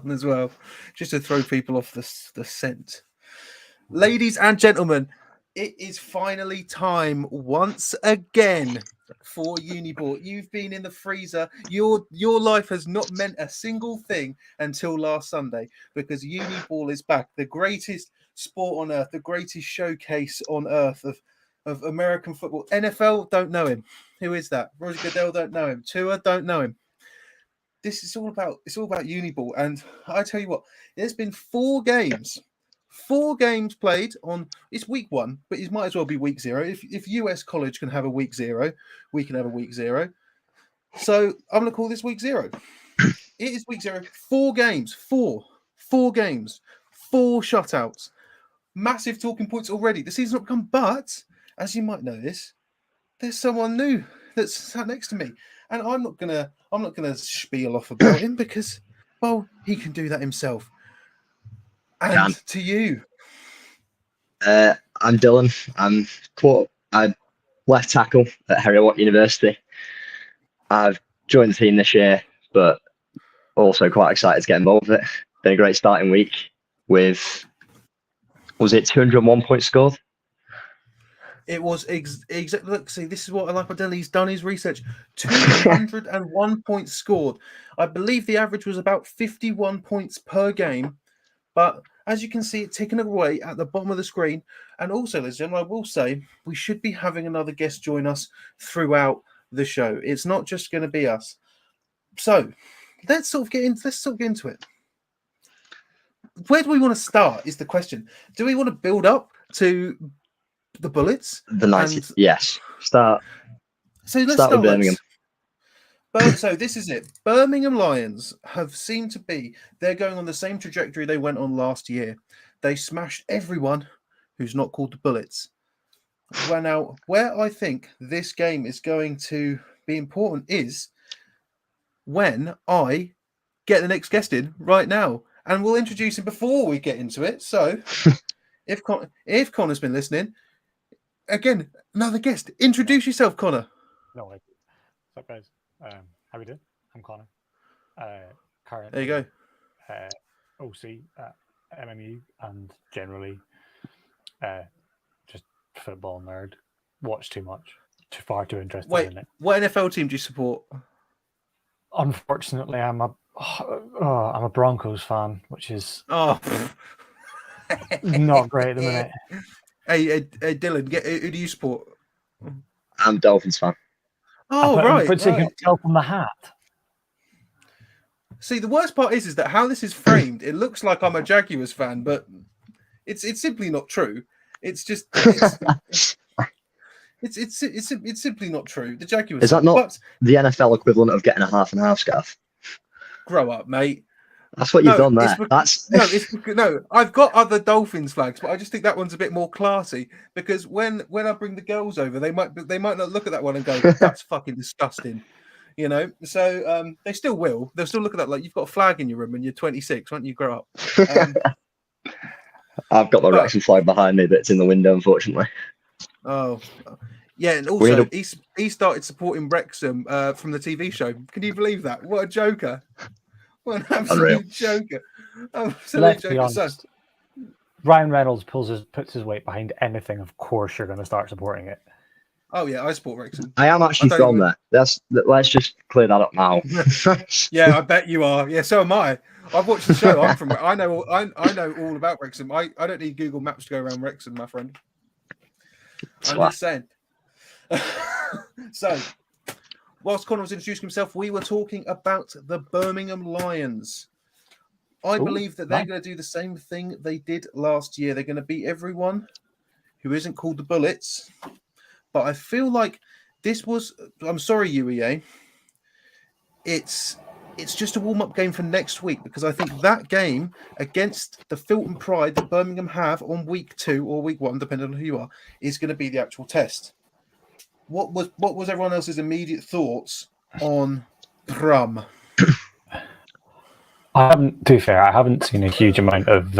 as well, just to throw people off the scent. Ladies and gentlemen, it is finally time once again for Uniball. You've been in the freezer. Your life has not meant a single thing until last Sunday, because Uniball is back. The greatest sport on earth, the greatest showcase on earth of American football. NFL, don't know him. Who is that? Roger Goodell, don't know him. Tua, don't know him. This is all about Uniball. And I tell you what, there's been 4 games. 4 games played on. It's week 1, but it might as well be week 0. If US college can have a week 0, we can have a week 0. So I'm going to call this week 0. It is week 0. 4 games. 4 games. 4 shutouts. Massive talking points already. The season's not begun, but as you might notice, there's someone new that's sat next to me, and I'm not gonna spiel off about him because, well, he can do that himself. And to you, I'm Dylan. I'm left tackle at Heriot University. I've joined the team this year, but also quite excited to get involved with it. Been a great starting week with, was it 201 points scored? it was exactly. Look, see, this is what I like about Dylan. He's done his research. 201 points scored. I believe the average was about 51 points per game, but as you can see it ticking away at the bottom of the screen. And also, ladies and gentlemen, I will say we should be having another guest join us throughout the show. It's not just going to be us. So let's sort of get into it. Where do we want to start is the question. Do we want to build up to the Bullets? The 90s, yes. Start with Birmingham. So this is it. Birmingham Lions have seemed to be, they're going on the same trajectory they went on last year. They smashed everyone who's not called the Bullets. Well, now, where I think this game is going to be important is when I get the next guest in right now. And we'll introduce him before we get into it. So if Connor's been listening, again, another guest. Introduce yourself, Connor. No, what's up, guys? How we doing? I'm Connor. Currently, there you go. OC at MMU, and generally just football nerd. Watch too much. Far too interested in it. What NFL team do you support? Unfortunately, I'm a Broncos fan, which is not great at the minute. Hey, Dylan, who do you support? I'm Dolphins fan. Oh, right. But you can tell from the hat. See, the worst part is that how this is framed, it looks like I'm a Jaguars fan, but it's simply not true. It's just it's simply not true. The Jaguars. Is that not the NFL equivalent of getting a half and half scarf? Grow up, mate. That's what you've done there. No. I've got other Dolphins flags, but I just think that one's a bit more classy because when I bring the girls over, they might not look at that one and go, "That's fucking disgusting," you know. So they still will. They'll still look at that like you've got a flag in your room and you're 26. Why don't you grow up? I've got the Wrexham flag behind me, but it's in the window, unfortunately. Oh, yeah, and also he started supporting Wrexham from the TV show. Can you believe that? What a joker! What an absolute joker! Let's be honest. Ryan Reynolds puts his weight behind anything. Of course, you're going to start supporting it. Oh yeah, I support Wrexham. I am actually from there. Let's just clear that up now. Yeah, I bet you are. Yeah, so am I. I've watched the show. I'm from. I know all about Wrexham. I don't need Google Maps to go around Wrexham, my friend. I'm just saying. So, whilst Connor was introducing himself, we were talking about the Birmingham Lions. I believe that they're going to do the same thing they did last year. They're going to beat everyone who isn't called the Bullets. But I feel like this was... I'm sorry, UEA. It's just a warm-up game for next week because I think that game against the Filton Pride that Birmingham have on week 2 or week 1, depending on who you are, is going to be the actual test. What was everyone else's immediate thoughts on Brum? To be fair, I haven't seen a huge amount of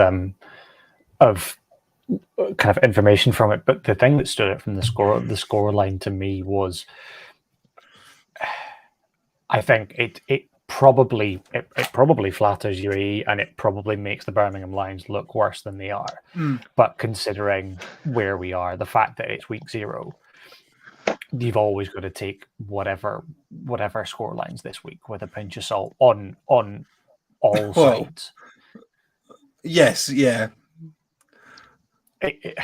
kind of information from it, but the thing that stood out from the score line to me was, I think it probably flatters UAE, and it probably makes the Birmingham Lions look worse than they are. But considering where we are, the fact that it's week 0, you've always got to take whatever score lines this week with a pinch of salt on all sides. Yes, yeah. It'd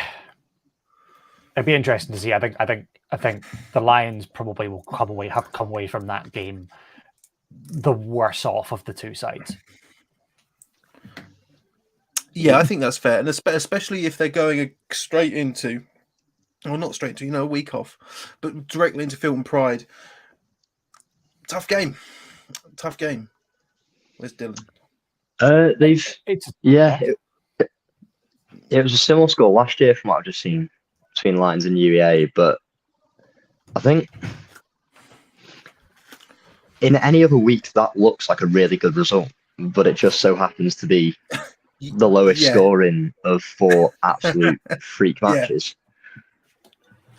be interesting to see. I think the Lions probably will come away from that game the worse off of the two sides. Yeah, I think that's fair, and especially if they're going straight into, or not straight to, a week off, but directly into Filton Pride. Tough game. Where's Dylan? It was a similar score last year from what I've just seen between Lions and UEA, but I think in any other week that looks like a really good result, but it just so happens to be the lowest scoring of 4 absolute freak matches.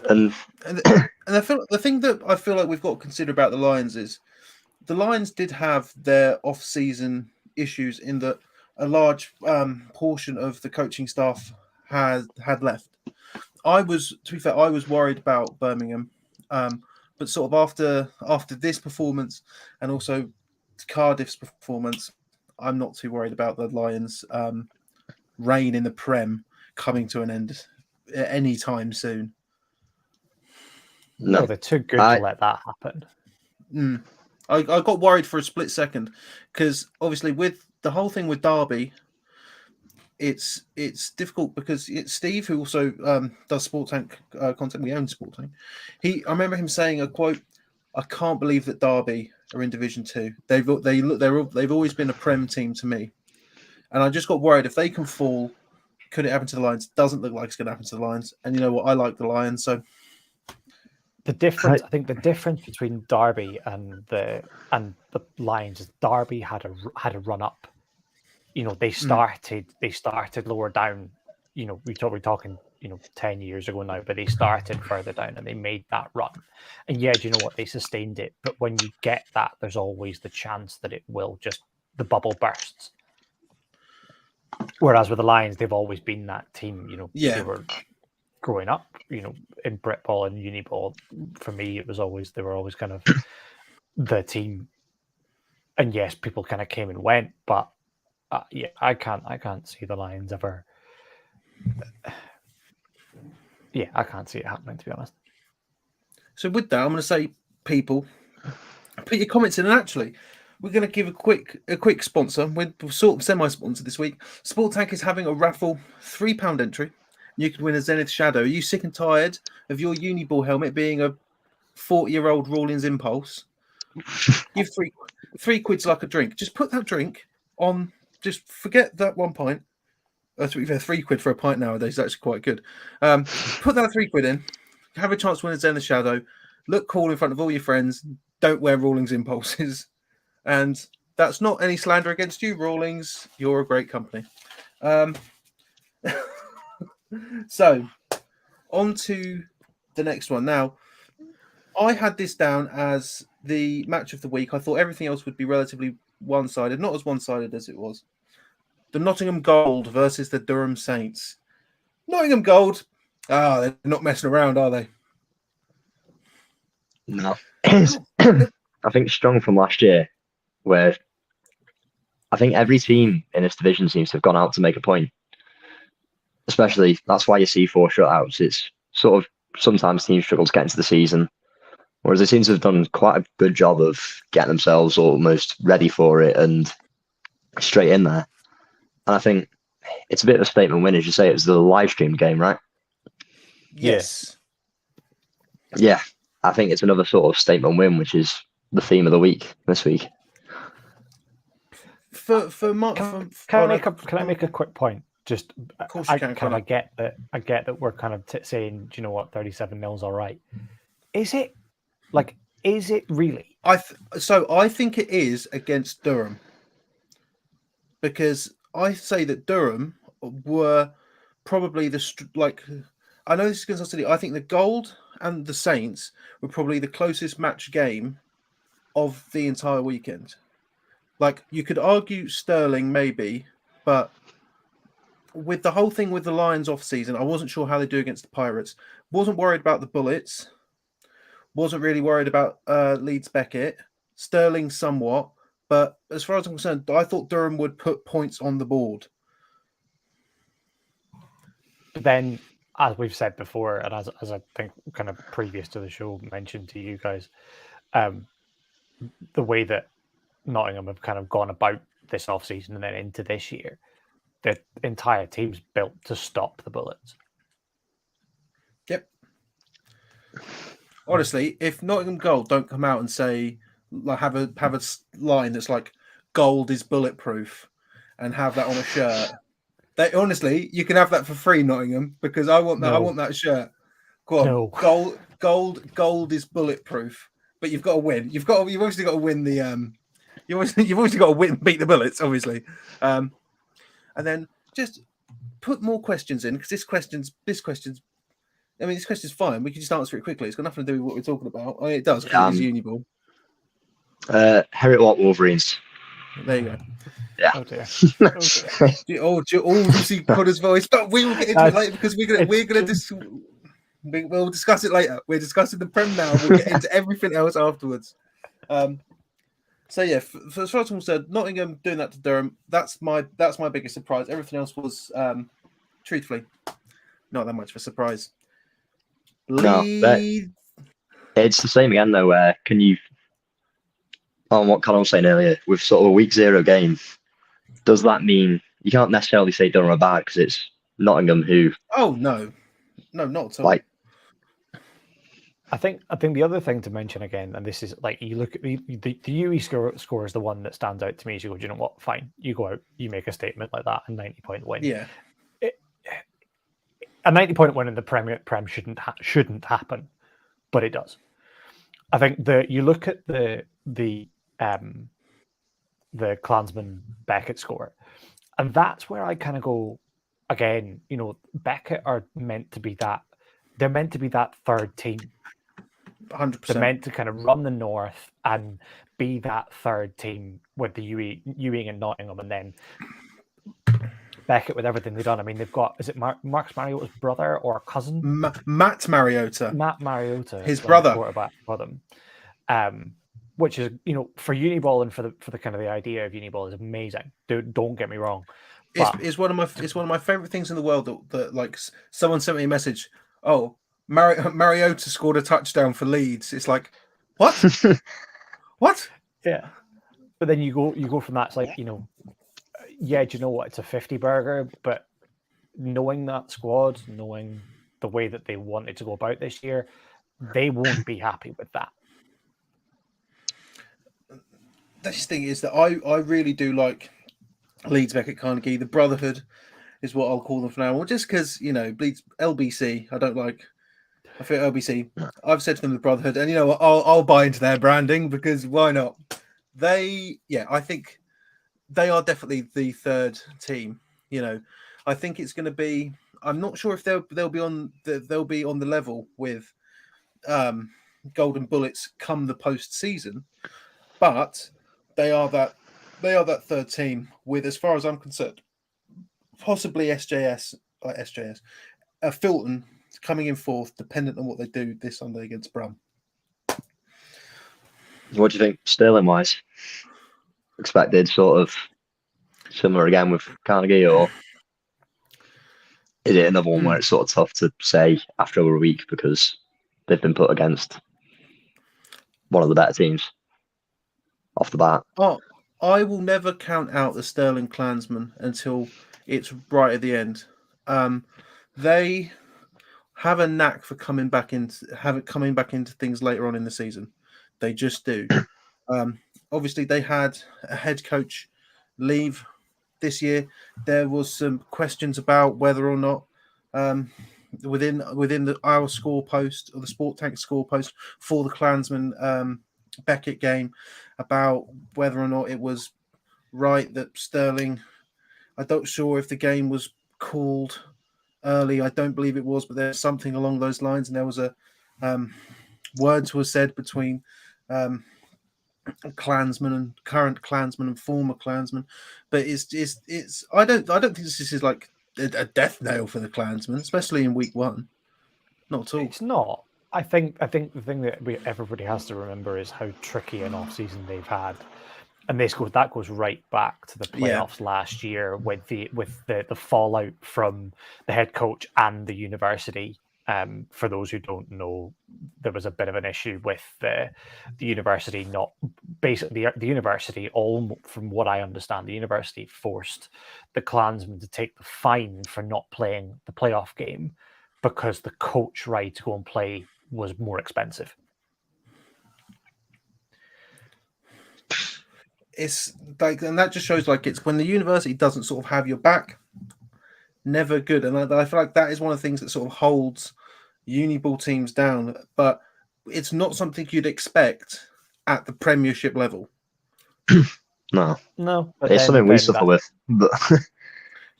And I feel the thing that I feel like we've got to consider about the Lions is the Lions did have their off-season issues in that a large portion of the coaching staff had left. To be fair, I was worried about Birmingham, but sort of after this performance and also Cardiff's performance, I'm not too worried about the Lions' reign in the Prem coming to an end anytime soon. No, they're too good to let that happen. I got worried for a split second because obviously with the whole thing with Derby, it's difficult because it's Steve, who also does Sport Tank content. We own Sport Tank. I remember him saying a quote, "I can't believe that Derby are in Division 2. They've always been a Prem team to me," and I just got worried if they can fall. Could it happen to the Lions? Doesn't look like it's going to happen to the Lions. And you know what? I like the Lions, so. I think the difference between Derby and the Lions is Derby had a run up. They started lower down. We're talking 10 years ago now, but they started further down and they made that run. And yeah, do you know what? They sustained it. But when you get that, there's always the chance that it will the bubble bursts. Whereas with the Lions, they've always been that team. They were growing up, in Britball and Uniball. For me, they were always kind of the team. And yes, people kind of came and went, but I can't see the Lions ever. Yeah, I can't see it happening, to be honest. So with that, I'm going to say, people, put your comments in, and actually, we're going to give a quick sponsor. We're sort of semi-sponsored this week. Sport Tank is having a raffle, £3 entry. You could win a Zenith Shadow. Are you sick and tired of your Uniball helmet being a 40-year-old Rawlings Impulse? Give three quid's like a drink. Just put that drink on. Just forget that 1 pint. To be fair, £3 for a pint nowadays is actually quite good. Put that £3 in. Have a chance to win a Zenith Shadow. Look cool in front of all your friends. Don't wear Rawlings Impulses. And that's not any slander against you, Rawlings. You're a great company. So, on to the next one. Now, I had this down as the match of the week. I thought everything else would be relatively one-sided. Not as one-sided as it was. The Nottingham Gold versus the Durham Saints. Nottingham Gold. They're not messing around, are they? No. I think strong from last year, where I think every team in this division seems to have gone out to make a point. Especially, that's why you see 4 shutouts. It's sort of sometimes teams struggle to get into the season, whereas they seem to have done quite a good job of getting themselves almost ready for it and straight in there. And I think it's a bit of a statement win, as you say. It was the live stream game, right? Yes. Yeah, I think it's another sort of statement win, which is the theme of the week this week. Can I make a quick point? Just, of course you can. I get that we're kind of saying, do you know what, 37-0's all right. Is it really? I think it is against Durham, because I say that Durham were probably I know this is against City. I think the Gold and the Saints were probably the closest match game of the entire weekend. Like, you could argue Sterling maybe, but with the whole thing with the Lions off season, I wasn't sure how they do against the Pirates. Wasn't worried about the Bullets. Wasn't really worried about Leeds Beckett. Sterling somewhat, but as far as I'm concerned, I thought Durham would put points on the board. But then, as we've said before, and as I think kind of previous to the show mentioned to you guys, the way that Nottingham have kind of gone about this offseason and then into this year, the entire team's built to stop the Bullets. Yep. Honestly, if Nottingham Gold don't come out and say, like, have a line that's like gold is bulletproof, and have that on a shirt, they honestly, you can have that for free, Nottingham, because I want that. No. I want that shirt. Go on, No. gold is bulletproof. But you've got to win. You've obviously got to win the You've obviously got to win, beat the Bullets, obviously, and then just put more questions in, because this question's. I mean, this question's fine. We can just answer it quickly. It's got nothing to do with what we're talking about. I mean, it does, because it is Uniball. Heriot Watt Wolverines. There you go. Yeah. Oh dear. Oh, you see Connor's voice, but we will get into it later, because we'll discuss it later. We're discussing the Prem now. We'll get into everything else afterwards. So yeah, for as far as I'm concerned, Nottingham doing that to Durham, that's my biggest surprise. Everything else was, truthfully, not that much of a surprise. No, it's the same again though. Where can you, on what Conor was saying earlier, with sort of a week 0 game, does that mean you can't necessarily say Durham are bad because it's Nottingham who? Oh no, not at all. Like, I think the other thing to mention again, and this is like, you look at the UE score is the one that stands out to me. Is you go, do you know what? Fine, you go out, you make a statement like that, and 90-point win. Yeah, a 90-point win in the Prem shouldn't happen, but it does. I think you look at the Klansman Beckett score, and that's where I kind of go again. You know, Beckett are meant to be that. They're meant to be that third team. 100%. They're meant to kind of run the north and be that third team with the Ewing and Nottingham, and then Beckett with everything they've done. I mean, they've got, is it Marcus Mariota's brother or cousin? Matt Mariota. Matt Mariota, his brother, quarterback for them. Which is, you know, for Uniball and for the kind of the idea of Uniball is amazing. Don't get me wrong. It's one of my favorite things in the world that like someone sent me a message. Oh, Mariota scored a touchdown for Leeds. It's like, what? What? Yeah, but then you go from that. It's like, you know, yeah, do you know what? It's a 50 burger, but knowing that squad, knowing the way that they wanted to go about this year, they won't be happy with that. This thing is that I really do like Leeds, Beckett, Carnegie. The Brotherhood is what I'll call them from now on, just because, you know, Leeds, LBC, I feel LBC. I've said to them the Brotherhood, and you know what, I'll buy into their branding, because why not? I think they are definitely the third team. You know, I think it's going to be. I'm not sure if they'll be on the level with Golden Bullets come the postseason, but they are that third team with, as far as I'm concerned, possibly Filton coming in fourth, dependent on what they do this Sunday against Brum. What do you think, Sterling wise? Expected sort of similar again with Carnegie, or is it another one where it's sort of tough to say after a week because they've been put against one of the better teams off the bat? Oh, I will never count out the Sterling Klansmen until it's right at the end. They have a knack for coming back into things later on in the season. They just do. Obviously, they had a head coach leave this year. There was some questions about whether or not within our score post, or the Sport Tank score post for the Klansman Beckett game, about whether or not it was right that Sterling. I'm not sure if the game was called early. I don't believe it was, but there's something along those lines, and there was a words were said between Klansmen and current Klansmen and former Klansmen, but it's I don't think this is like a death nail for the Klansmen, especially in week 1. Not at all. It's not. I think the thing that everybody has to remember is how tricky an off season they've had, and that goes right back to the playoffs last year with the fallout from the head coach and the university. For those who don't know, there was a bit of an issue with the university not basically the university. All from what I understand, the university forced the Klansmen to take the fine for not playing the playoff game because the coach ride to go and play was more expensive. It's like, and that just shows like it's when the university doesn't sort of have your back, never good. And I feel like that is one of the things that sort of holds Uniball teams down, but it's not something you'd expect at the Premiership level. No. It's something we suffer with. But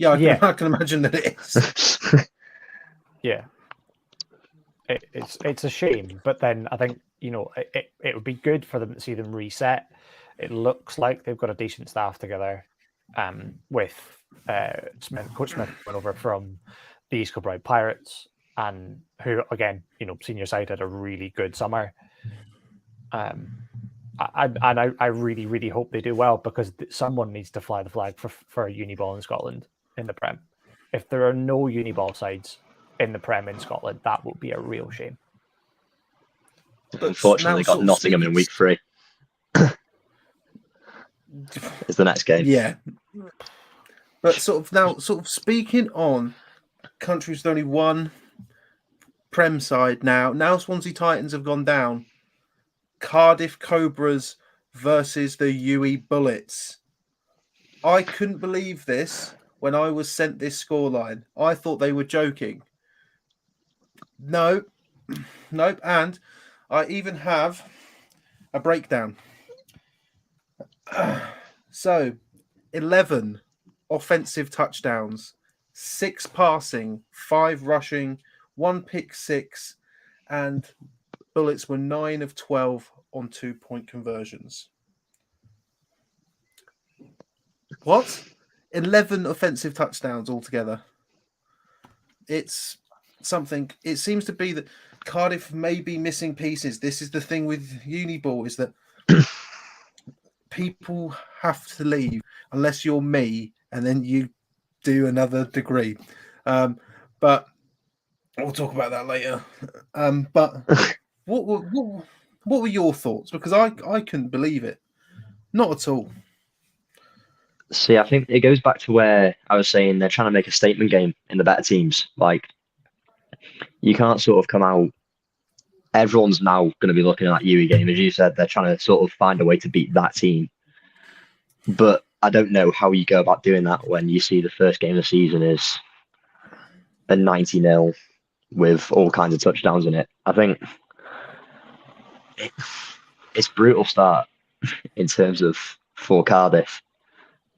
I can imagine that it is. Yeah, it's a shame, but then I think it would be good for them to see them reset. It looks like they've got a decent staff together, with Coach Smith went over from the East Kilbride Pirates, and who again, senior side had a really good summer. I really, really hope they do well, because someone needs to fly the flag for Uniball in Scotland in the Prem. If there are no Uniball sides in the Prem in Scotland, that would be a real shame. But unfortunately, got Nottingham in week 3. Is the next game. Yeah. But sort of speaking on countries with only one Prem side now Swansea Titans have gone down. Cardiff Cobras versus the UE Bullets. I couldn't believe this when I was sent this scoreline. I thought they were joking. Nope. And I even have a breakdown. So, 11 offensive touchdowns, 6 passing, 5 rushing, 1 pick 6, and Bullets were 9 of 12 on 2-point conversions. What? 11 offensive touchdowns altogether. It's something. It seems to be that Cardiff may be missing pieces. This is the thing with Uniball, is that people have to leave unless you're me, and then you do another degree. But we'll talk about that later. But what were your thoughts? Because I couldn't believe it. Not at all. See, I think it goes back to where I was saying they're trying to make a statement game in the better teams. Like, you can't sort of come out. Everyone's now going to be looking at that UE game. As you said, they're trying to sort of find a way to beat that team. But I don't know how you go about doing that when you see the first game of the season is a 90-0 with all kinds of touchdowns in it. I think it's brutal start in terms of for Cardiff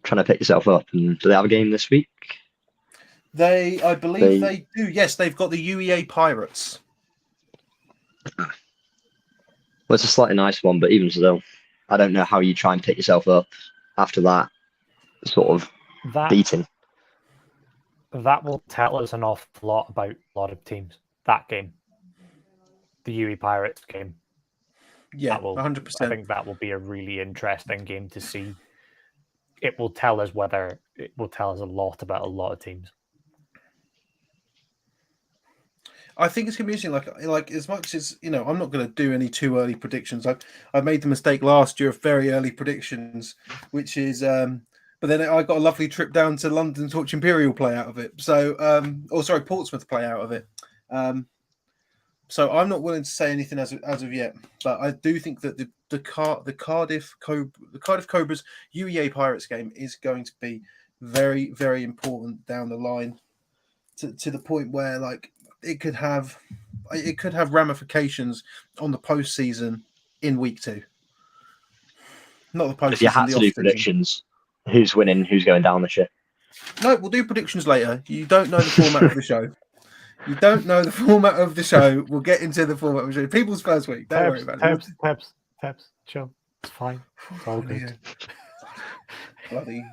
trying to pick yourself up. And do they have a game this week? I believe they do. Yes, they've got the UEA Pirates. Well, it's a slightly nice one, but even still, I don't know how you try and pick yourself up after that sort of beating. That will tell us an awful lot about a lot of teams. That game, the UE Pirates game. Yeah, 100%. I think that will be a really interesting game to see. It will tell us a lot about a lot of teams. I think it's going to be interesting. Like as much as I'm not going to do any too early predictions. I made the mistake last year of very early predictions, which is. But then I got a lovely trip down to London to watch Imperial play out of it. So, Portsmouth play out of it. So I'm not willing to say anything as of yet. But I do think that the Cardiff Cobras UEA Pirates game is going to be very, very important down the line, to the point where like it could have ramifications on the postseason in week 2. Not the postseason. If you had to do predictions, who's winning, who's going down this year? No, we'll do predictions later. You don't know the format of the show. You don't know the format of the show. We'll get into the format of the show. People's first week. Don't worry about it. Peps, chill. It's fine. It's all good. Bloody.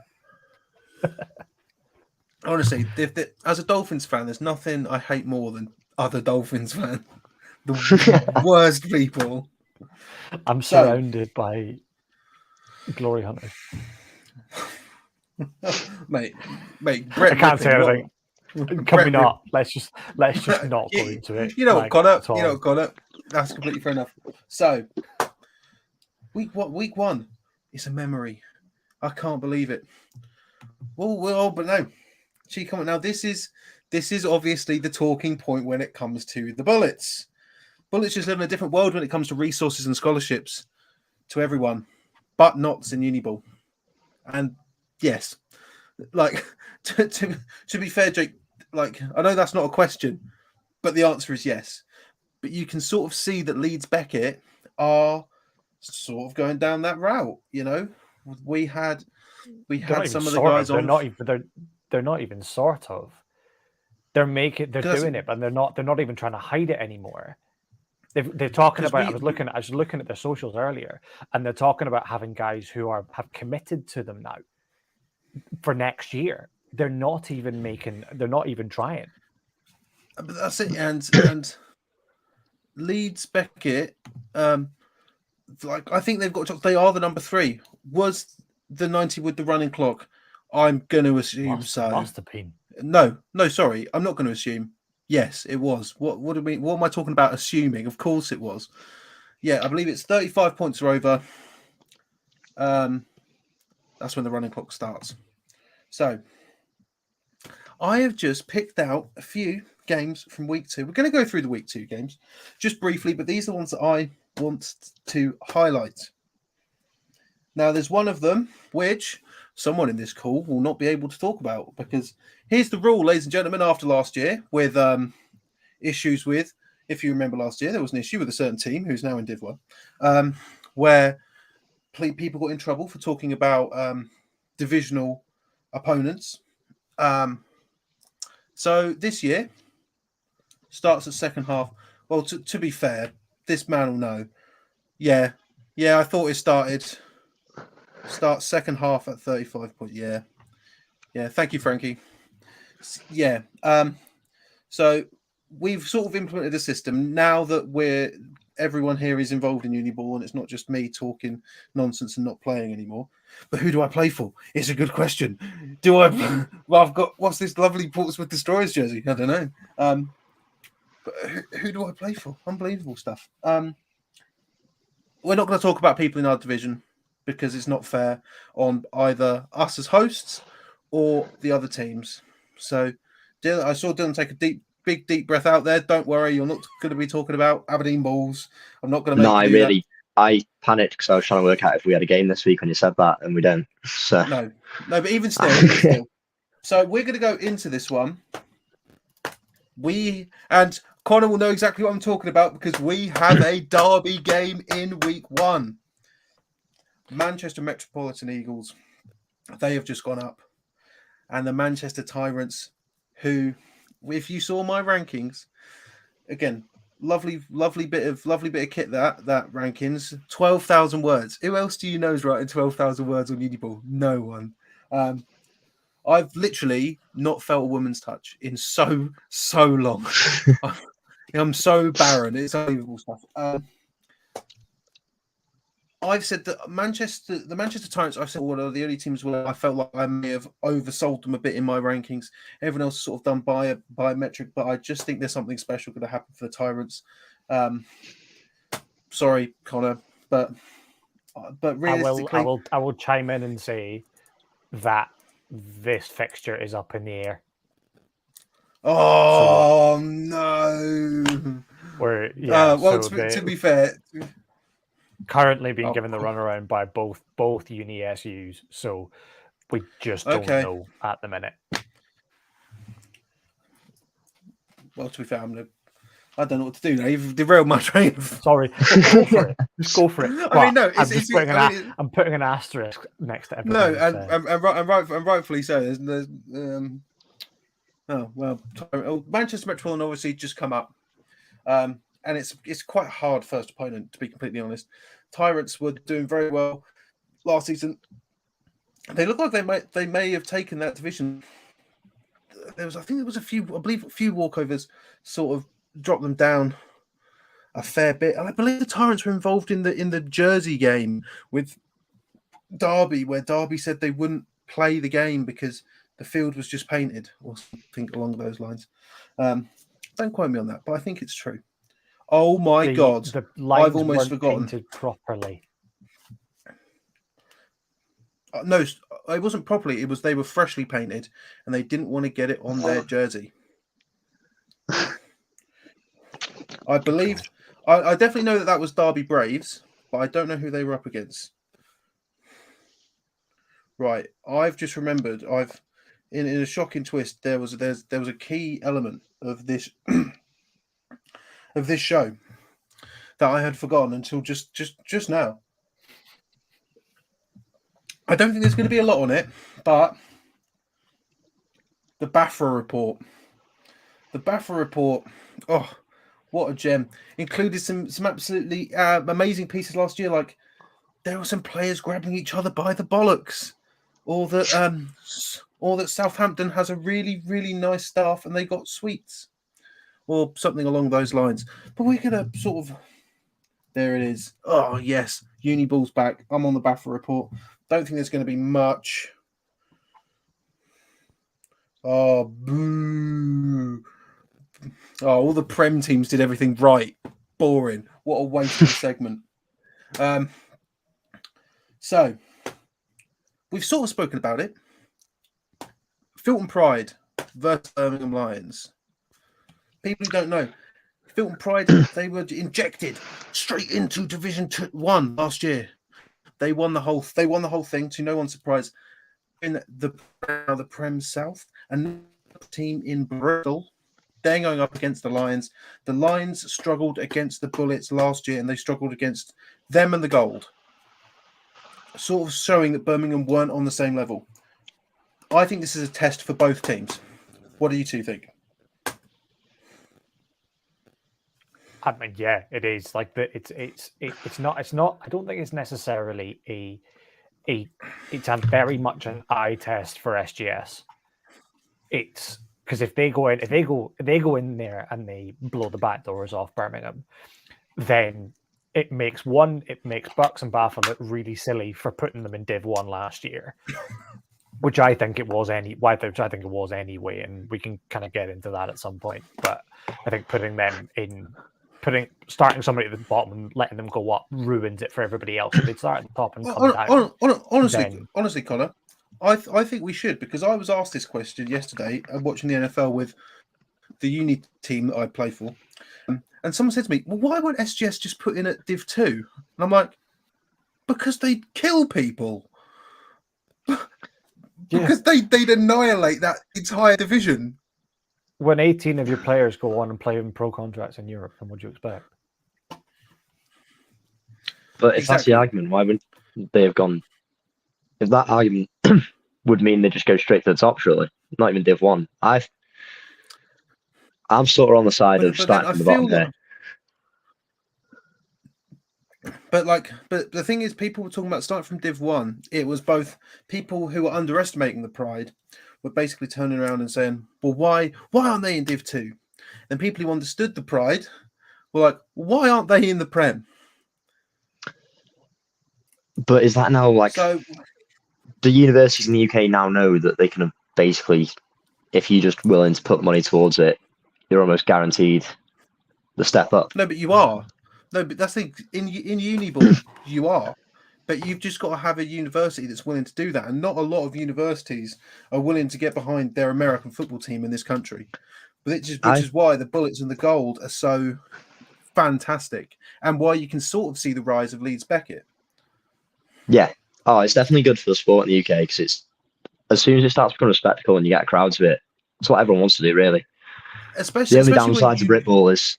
Honestly, as a Dolphins fan, there's nothing I hate more than other Dolphins fans. The worst people. I'm So- surrounded by glory hunters. mate, I Brett can't say Rippon, anything. Can Brett we not? Let's just not go You- into it. You know what, Connor? at You know all. what, Connor? That's completely fair enough. So, week one is a memory. I can't believe it. Well, but no. She come now. This is obviously the talking point when it comes to the Bullets. Bullets just live in a different world when it comes to resources and scholarships to everyone, but not in Uniball. And yes, like to be fair, Jake, like I know that's not a question, but the answer is yes. But you can sort of see that Leeds Beckett are sort of going down that route. You know, we had some of the guys They're on. not even. They're not even sort of. They're doing it, but they're not even trying to hide it anymore. They're talking about. I was looking at their socials earlier, and they're talking about having guys who have committed to them now for next year. They're not even trying. But that's it, and Leeds Beckett, like I think they are the number 3. Was the 90 with the running clock? I'm going to assume so. Must have been. No, sorry, I'm not going to assume. Yes, it was. What do we? What am I talking about? Assuming? Of course it was. Yeah, I believe it's 35 points are over. That's when the running clock starts. So, I have just picked out a few games from week 2. We're going to go through the week 2 games just briefly, but these are the ones that I want to highlight. Now, there's one of them which someone in this call will not be able to talk about because here's the rule, ladies and gentlemen. After last year, with issues with, if you remember last year, there was an issue with a certain team who's now in Div 1, where people got in trouble for talking about divisional opponents. So this year starts at second half. Well, to be fair, this man will know. Yeah, I thought it starts second half at 35 points. Yeah. Thank you, Frankie. Yeah. So we've sort of implemented a system now that everyone here is involved in Uniball, and it's not just me talking nonsense and not playing anymore. But who do I play for? It's a good question. Well, I've got what's this lovely Portsmouth Destroyers jersey? I don't know. But who do I play for? Unbelievable stuff. We're not going to talk about people in our division because it's not fair on either us as hosts or the other teams. So, Dylan, I saw Dylan take a big deep breath out there. Don't worry, you're not going to be talking about Aberdeen Bulls. I'm not going to make you do that. I panicked because I was trying to work out if we had a game this week when you said that, and we don't. So No, but even still. So we're going to go into this one. And Connor will know exactly what I'm talking about because we have a derby game in week 1. Manchester Metropolitan Eagles, they have just gone up, and the Manchester Tyrants, who, if you saw my rankings, again, lovely bit of kit that rankings, 12,000 words. Who else do you know is writing 12,000 words on Uniball? No one. I've literally not felt a woman's touch in so long. I'm so barren. It's unbelievable stuff. I've said that the Manchester Tyrants, I've said one of the only teams where I felt like I may have oversold them a bit in my rankings. Everyone else is sort of done by a metric, but I just think there's something special going to happen for the Tyrants. Sorry, Connor, but realistically, I will chime in and say that this fixture is up in the air. Oh no! To be fair, currently being given the runaround by both uni SUs, so we just don't know at the minute. Well, to be fair, I don't know what to do now. You've derailed my train. Sorry, go for it. Just go for it. I mean, no, I'm putting an asterisk next to everything. No, and rightfully so. There's Manchester Metropolitan obviously just come up, and it's quite a hard first opponent, to be completely honest. Tyrants were doing very well last season. They look like they may have taken that division. I think there was a few walkovers sort of dropped them down a fair bit. And I believe the Tyrants were involved in the Jersey game with Derby, where Derby said they wouldn't play the game because the field was just painted or something along those lines. Don't quote me on that, but I think it's true. Oh my God. The lines I've almost weren't forgotten. painted properly. No, it wasn't properly. It was they were freshly painted and they didn't want to get it on their jersey. I believe, I definitely know that was Derby Braves, but I don't know who they were up against. Right, I've just remembered. In a shocking twist, there was a key element of this of this show that I had forgotten until just now. I don't think there's going to be a lot on it, but the Bafra report. The Bafra report. Oh, what a gem! Included some absolutely amazing pieces last year. Like there were some players grabbing each other by the bollocks, or that Southampton has a really really nice staff and they got sweets, or something along those lines. But we're gonna sort of. There it is. Oh yes, Uniball's back. I'm on the Bafra report. Don't think there's going to be much. Oh, boo. Oh, all the Prem teams did everything right. Boring. What a waste of a segment. So, we've sort of spoken about it. Filton Pride versus Birmingham Lions. People who don't know, Filton Pride, they were injected straight into Division 1 last year. They won the whole thing, to no one's surprise. In the Prem South, and team in Bristol, they're going up against the Lions. The Lions struggled against the Bullets last year, and they struggled against them and the Gold, sort of showing that Birmingham weren't on the same level. I think this is a test for both teams. What do you two think? I mean, yeah, it is. Like it's not. I don't think it's necessarily it's a very much an eye test for SGS. It's because if they go in there and they blow the back doors off Birmingham, then it makes Bucks and Bath look really silly for putting them in Div 1 last year, which I think it was anyway, and we can kind of get into that at some point. But I think starting somebody at the bottom and letting them go up ruins it for everybody else. If they start at the top and come down. Honestly, Connor, I think we should, because I was asked this question yesterday watching the NFL with the uni team that I play for, and someone said to me, "Well, why won't SGS just put in at Div 2?" And I'm like, "Because they'd kill people." Because they'd annihilate that entire division. When 18 of your players go on and play in pro contracts in Europe, then what do you expect? But if that's the argument, why wouldn't they have gone? If that argument would mean they just go straight to the top, surely, not even Div 1. I'm sort of on the side of starting from the bottom there. But the thing is, people were talking about starting from Div 1. It was both people who were underestimating the Pride were basically turning around and saying, well, why aren't they in Div 2? And people who understood the Pride were like, why aren't they in the Prem? But is that now like... So, the universities in the UK now know that they can basically, if you're just willing to put money towards it, you're almost guaranteed the step up. No, but you are. No, but that's the in Uniball, you are. But you've just got to have a university that's willing to do that. And not a lot of universities are willing to get behind their American football team in this country. Which is why the Bullets and the Gold are so fantastic. And why you can sort of see the rise of Leeds Beckett. Yeah. Oh, it's definitely good for the sport in the UK, because it's as soon as it starts becoming a spectacle and you get crowds of it, it's what everyone wants to do, really. The only downside to Britball is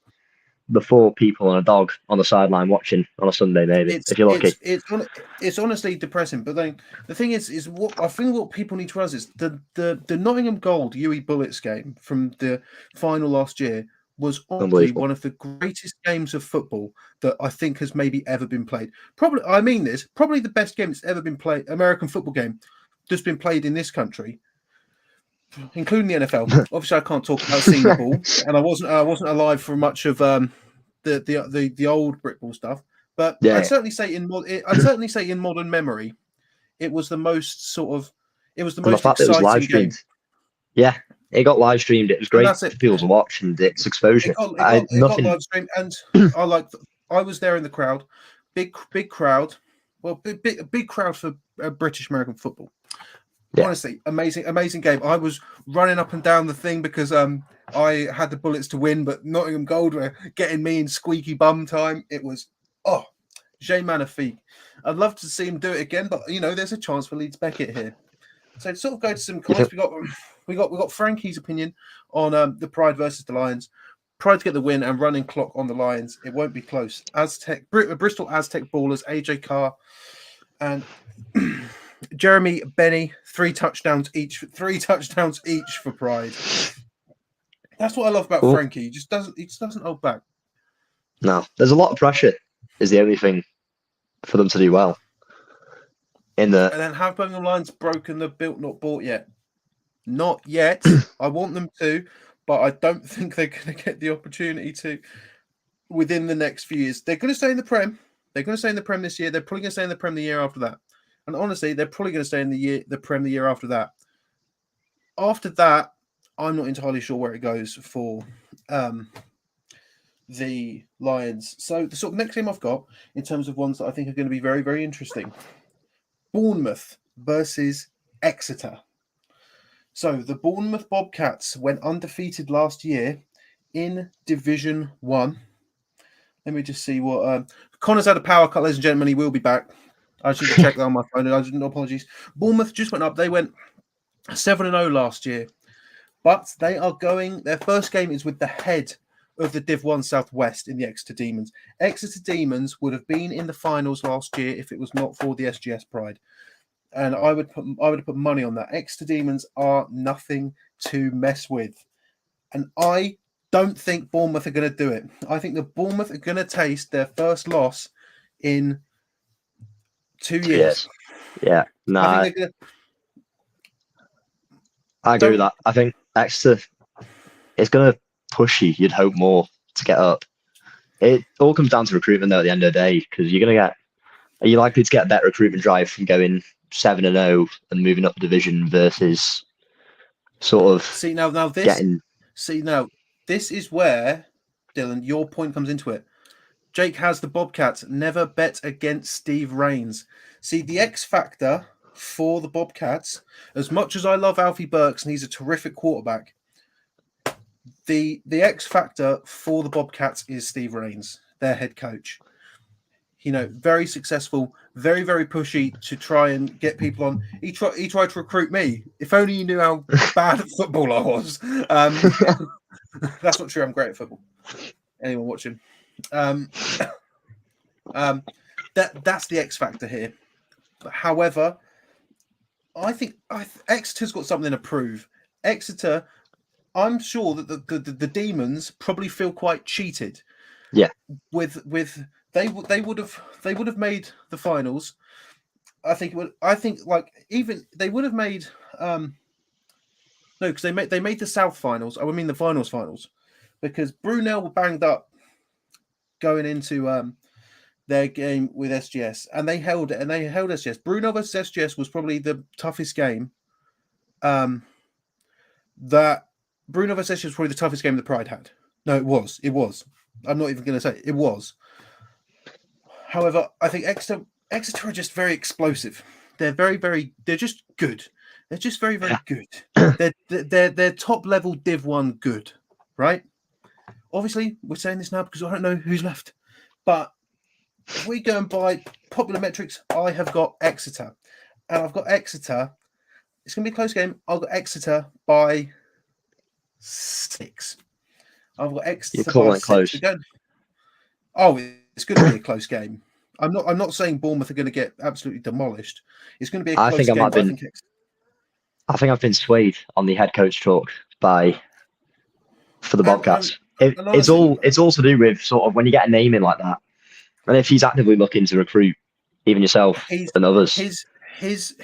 the 4 people and a dog on the sideline watching on a Sunday, maybe, if you're lucky. It's honestly depressing. But then the thing is what I think what people need to realize is the Nottingham Gold UE Bullets game from the final last year was arguably Unbelievable. one of the greatest games of football that I think has maybe ever been played. Probably, I mean this, probably the best game that's ever been played, American football game that's been played in this country, including the NFL. Obviously, I can't talk about Senior Ball, and I wasn't alive for much of the old brick ball stuff. But Yeah. I'd certainly say in modern memory, it was the most And the fact that it was live exciting game. streamed. Yeah, it got live streamed. It was And great that's for it. people to watch, and it's exposure. It got Nothing. live streamed, and I was there in the crowd, big crowd, well, big crowd for British American football. Yeah. Honestly, amazing game. I was running up and down the thing because I had the bullets to win, but Nottingham Gold were getting me in squeaky bum time. It was Jay Magnifique. I'd love to see him do it again, but there's a chance for Leeds Beckett here. So to sort of go to some comments, we got Frankie's opinion on the Pride versus the Lions. Pride to get the win and running clock on the Lions. It won't be close. Bristol Aztec ballers, AJ Carr and Jeremy Benny, 3 touchdowns each. 3 touchdowns each for Pride. That's what I love about Frankie. He just doesn't hold back. No, there's a lot of pressure. Is the only thing for them to do well. And then have Birmingham Lions broken the built not bought yet? Not yet. I want them to, but I don't think they're going to get the opportunity to within the next few years. They're going to stay in the Prem. They're going to stay in the Prem this year. They're probably going to stay in the Prem the year after that. And honestly, they're probably going to stay in the Prem the year after that. After that, I'm not entirely sure where it goes for the Lions. So the sort of next game I've got in terms of ones that I think are going to be very, very interesting. Bournemouth versus Exeter. So the Bournemouth Bobcats went undefeated last year in Division 1. Let me just see what... Connor's had a power cut, ladies and gentlemen. He will be back. I should check that on my phone. No apologies. Bournemouth just went up. They went 7-0 last year. But they are going... Their first game is with the head of the Div 1 Southwest in the Exeter Demons. Exeter Demons would have been in the finals last year if it was not for the SGS Pride. And I would have put money on that. Exeter Demons are nothing to mess with. And I don't think Bournemouth are going to do it. I think the Bournemouth are going to taste their first loss in 2 years. Yes. Yeah. No, I agree with that. I think Exeter is going to push you. You'd hope more to get up. It all comes down to recruitment, though, at the end of the day, because are you likely to get a better recruitment drive from going 7-0 and moving up the division versus sort of this is where, Dylan, your point comes into it. Jake has the Bobcats. Never bet against Steve Rains. See, the X factor for the Bobcats, as much as I love Alfie Burks and he's a terrific quarterback, the X factor for the Bobcats is Steve Rains, their head coach. Very successful, very, very pushy to try and get people on. He tried to recruit me. If only you knew how bad at football I was. That's not true. I'm great at football. Anyone watching? That's the X factor here. However, I think Exeter's got something to prove. Exeter, I'm sure that the Demons probably feel quite cheated. Yeah. With they would have made the finals. I think they would have made because they made the South finals. I mean the finals because Brunel were banged up going into their game with SGS, and they held it, and they held SGS. Brunel versus SGS was probably the toughest game. That Brunel versus SGS was probably the toughest game that Pride had. No, it was. I'm not even going to say it was. However, I think Exeter are just very explosive. They're very, very. They're just good. They're just very, very good. They're top level Div 1 good, right? Obviously, we're saying this now because I don't know who's left. But if we go and buy popular metrics, I have got Exeter, and I've got Exeter. It's going to be a close game. I've got Exeter by 6. I've got Exeter. You're calling by it close. 6. It's going to be a close game. I'm not saying Bournemouth are going to get absolutely demolished. It's going to be a close game. I think I've been swayed on the head coach talk for the Bobcats. it's all to do with sort of when you get a name in like that, and if he's actively looking to recruit even yourself and others. His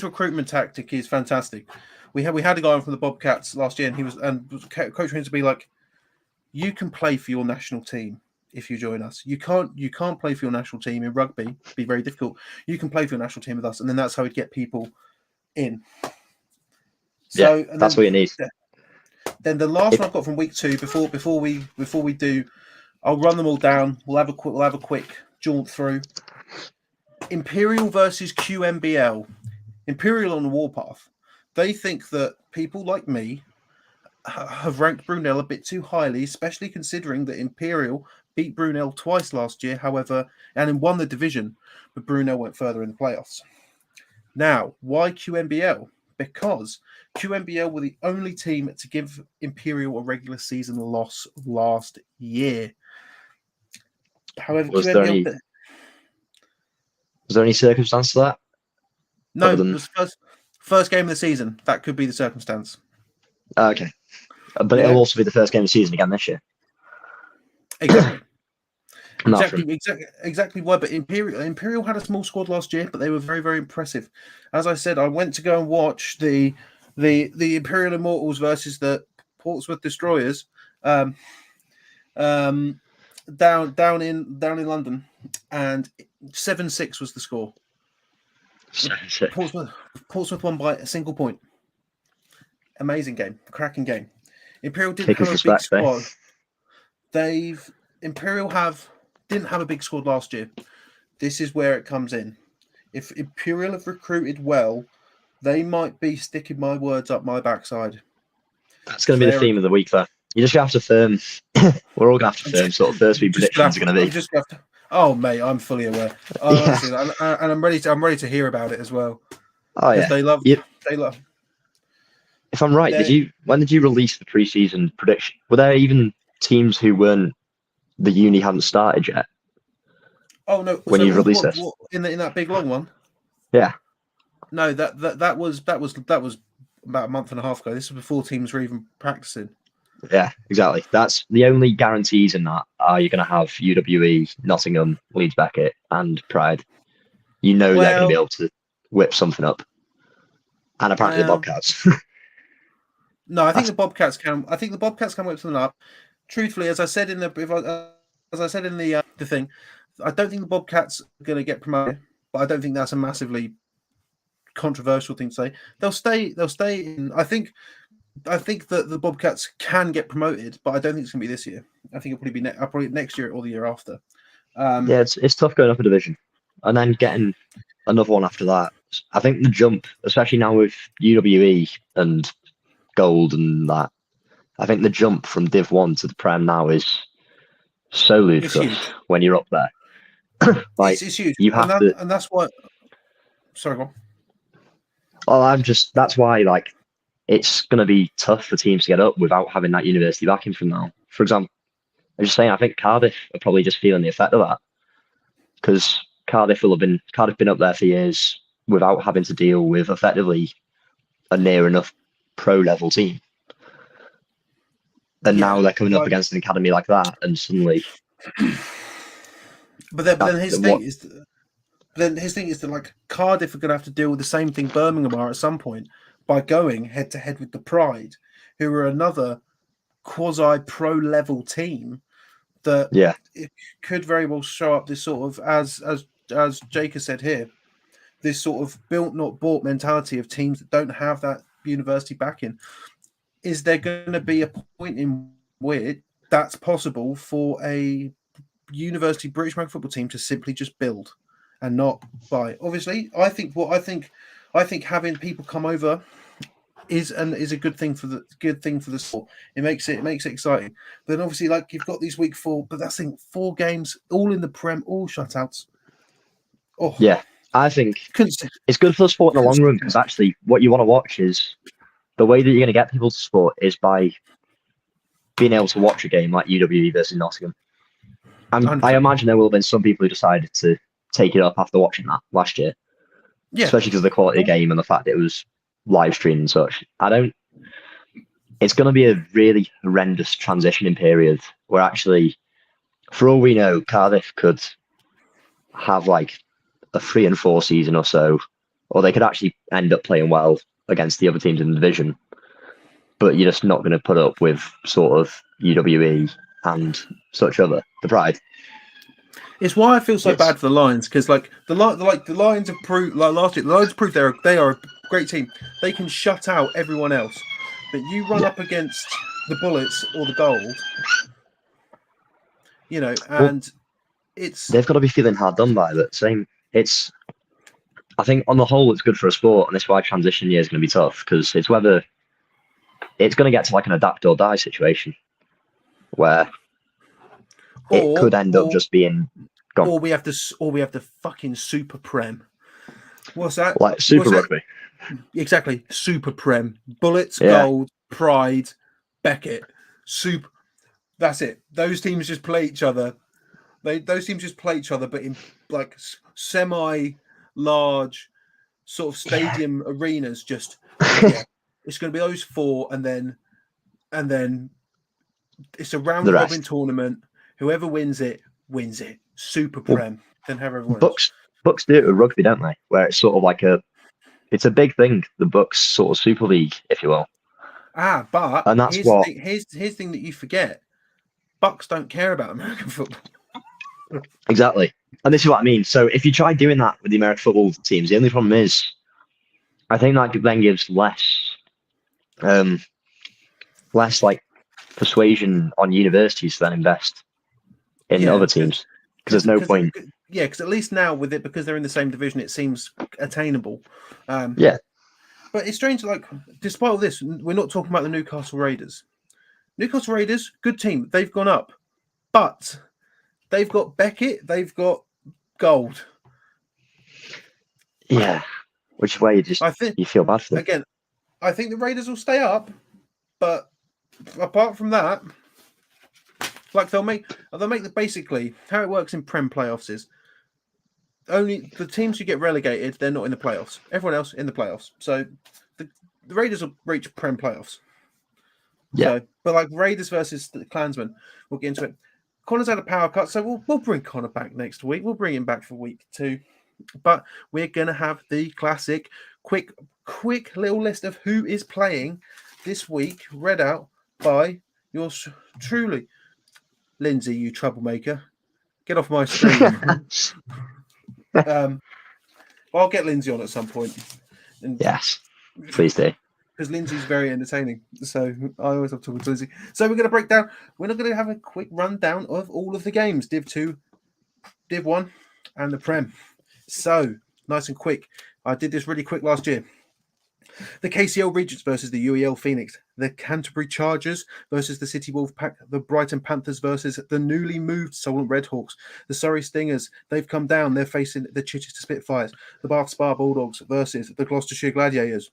recruitment tactic is fantastic. We had a guy from the Bobcats last year, and Coach Haynes to be like, you can play for your national team if you join us. You can't play for your national team in rugby. It'd be very difficult. You can play for your national team with us, and then that's how he'd get people in. So yeah, that's what you need. Then the last one I've got from week 2 before we do, I'll run them all down. We'll have a quick jaunt through. Imperial versus QMBL. Imperial on the warpath. They think that people like me have ranked Brunel a bit too highly, especially considering that Imperial beat Brunel twice last year, however, and then won the division, but Brunel went further in the playoffs. Now, why QMBL? Because QMBL were the only team to give Imperial a regular season loss last year. However, was there any circumstance to that? No, it was first game of the season. That could be the circumstance. Okay. But it'll also be the first game of the season again this year. Exactly. Exactly why. But Imperial had a small squad last year, but they were very, very impressive. As I said, I went to go and watch the Imperial Immortals versus the Portsmouth Destroyers down in London, and 7-6 was the score. Portsmouth won by a single point. Amazing game, cracking game. Imperial didn't have a big squad. Imperial didn't have a big squad last year. This is where it comes in. If Imperial have recruited well, they might be sticking my words up my backside. That's going to be the theme of the week, though. You just have to firm. We're all going to have to firm sort of first week predictions are going to be. Oh, mate, I'm fully aware. Honestly, and I'm ready to hear about it as well. Oh yeah, they love. If I'm right, when did you release the preseason prediction? Were there even teams who weren't the uni hadn't started yet? Oh no! When you released this in that big long one? Yeah. No, that was about a month and a half ago. This was before teams were even practicing. Yeah, exactly. That's the only guarantees in that are you're going to have UWE, Nottingham, Leeds Beckett, and Pride. They're going to be able to whip something up. And apparently the Bobcats. No, I think the Bobcats can. I think the Bobcats can whip something up. Truthfully, as I said in the thing, I don't think the Bobcats are going to get promoted, but I don't think that's a massively controversial thing to say. They'll stay in. I think that the Bobcats can get promoted, but I don't think it's going to be this year. I think it'll probably be probably next year or the year after. Yeah, it's tough going up a division and then getting another one after that. I think the jump, especially now with UWE and Gold and that, I think the jump from Div 1 to the Prem now is so ludicrous when you're up there. It's huge. You have to, and that's what. Sorry, go on. Well, that's why it's going to be tough for teams to get up without having that university backing from now. For example, I'm just saying, I think Cardiff are probably just feeling the effect of that because Cardiff been up there for years without having to deal with effectively a near enough pro level team. And now they're coming up against an academy like that, and suddenly. But then his thing is that like Cardiff are going to have to deal with the same thing Birmingham are at some point by going head to head with the Pride, who are another quasi pro level team that it could very well show up this sort of as Jake has said here, this sort of built not bought mentality of teams that don't have that university backing. Is there going to be a point in which that's possible for a university British rugby football team to simply just build and not buy? Obviously, I think having people come over is a good thing for the sport. It makes it exciting. But then obviously, like you've got these week 4, but that's 4 games all in the Prem, all shutouts. Oh yeah, I think it's good for the sport in the long run because actually, what you want to watch is the way that you're going to get people to sport is by being able to watch a game like UWE versus Nottingham. And I imagine there will have been some people who decided to take it up after watching that last year. Yeah. Especially because of the quality of the game and the fact it was live streamed and such. it's going to be a really horrendous transitioning period where actually, for all we know, Cardiff could have like a 3 and 4 season or so, or they could actually end up playing well against the other teams in the division. But you're just not going to put up with sort of UWE and such other the Pride. It's why I feel so bad for the Lions, because like the Lions have proved like last year. The Lions proved they are a great team. They can shut out everyone else, but you run up against the Bullets or the Gold, you know, and they've got to be feeling hard done by that. I think on the whole it's good for a sport, and that's why transition year is going to be tough, because it's whether it's going to get to like an adapt or die situation where it could end up just being gone. Or we have to fucking super prem. What's that? Like super rugby. Exactly, super prem. Bullets, Gold, Pride, Beckett, super. That's it. Those teams just play each other. Those teams just play each other, but in like semi-large sort of stadium arenas. Just it's going to be those 4, and then it's a round robin tournament. Whoever wins it wins it. Super prem. Then have everyone else. Bucks do it with rugby, don't they? Where it's sort of it's a big thing. The Bucks sort of Super League, if you will. But and that's here's the thing that you forget. Bucks don't care about American football. Exactly. And this is what I mean. So if you try doing that with the American football teams, the only problem is I think that then gives less like persuasion on universities to then invest in other teams, because there's no point. Yeah, because at least now with it, because they're in the same division, it seems attainable. But it's strange, like, despite all this, we're not talking about the Newcastle Raiders. Newcastle Raiders, good team. They've gone up. But they've got Beckett, they've got Gold. Yeah. Which way you feel bad for them. Again, I think the Raiders will stay up, but apart from that, like they'll make basically how it works in Prem playoffs is only the teams who get relegated, they're not in the playoffs. Everyone else in the playoffs. So the Raiders will reach Prem playoffs. Yeah. So, but like Raiders versus the Klansmen, we'll get into it. Connor's had a power cut, so we'll bring Connor back next week. We'll bring him back for week 2. But we're gonna have the classic quick little list of who is playing this week, read out by yours truly. Lindsay, you troublemaker. Get off my screen. I'll get Lindsay on at some point. Yes, please do. Because Lindsay's very entertaining. So I always love talking to Lindsay. So we're going to break down. We're not going to have a quick rundown of all of the games. Div 2, Div 1, and the Prem. So nice and quick. I did this really quick last year. The KCL Regents versus the UEL Phoenix. The Canterbury Chargers versus the City Wolfpack. The Brighton Panthers versus the newly moved Solent Redhawks. The Surrey Stingers, they've come down. They're facing the Chichester Spitfires. The Bath Spa Bulldogs versus the Gloucestershire Gladiators.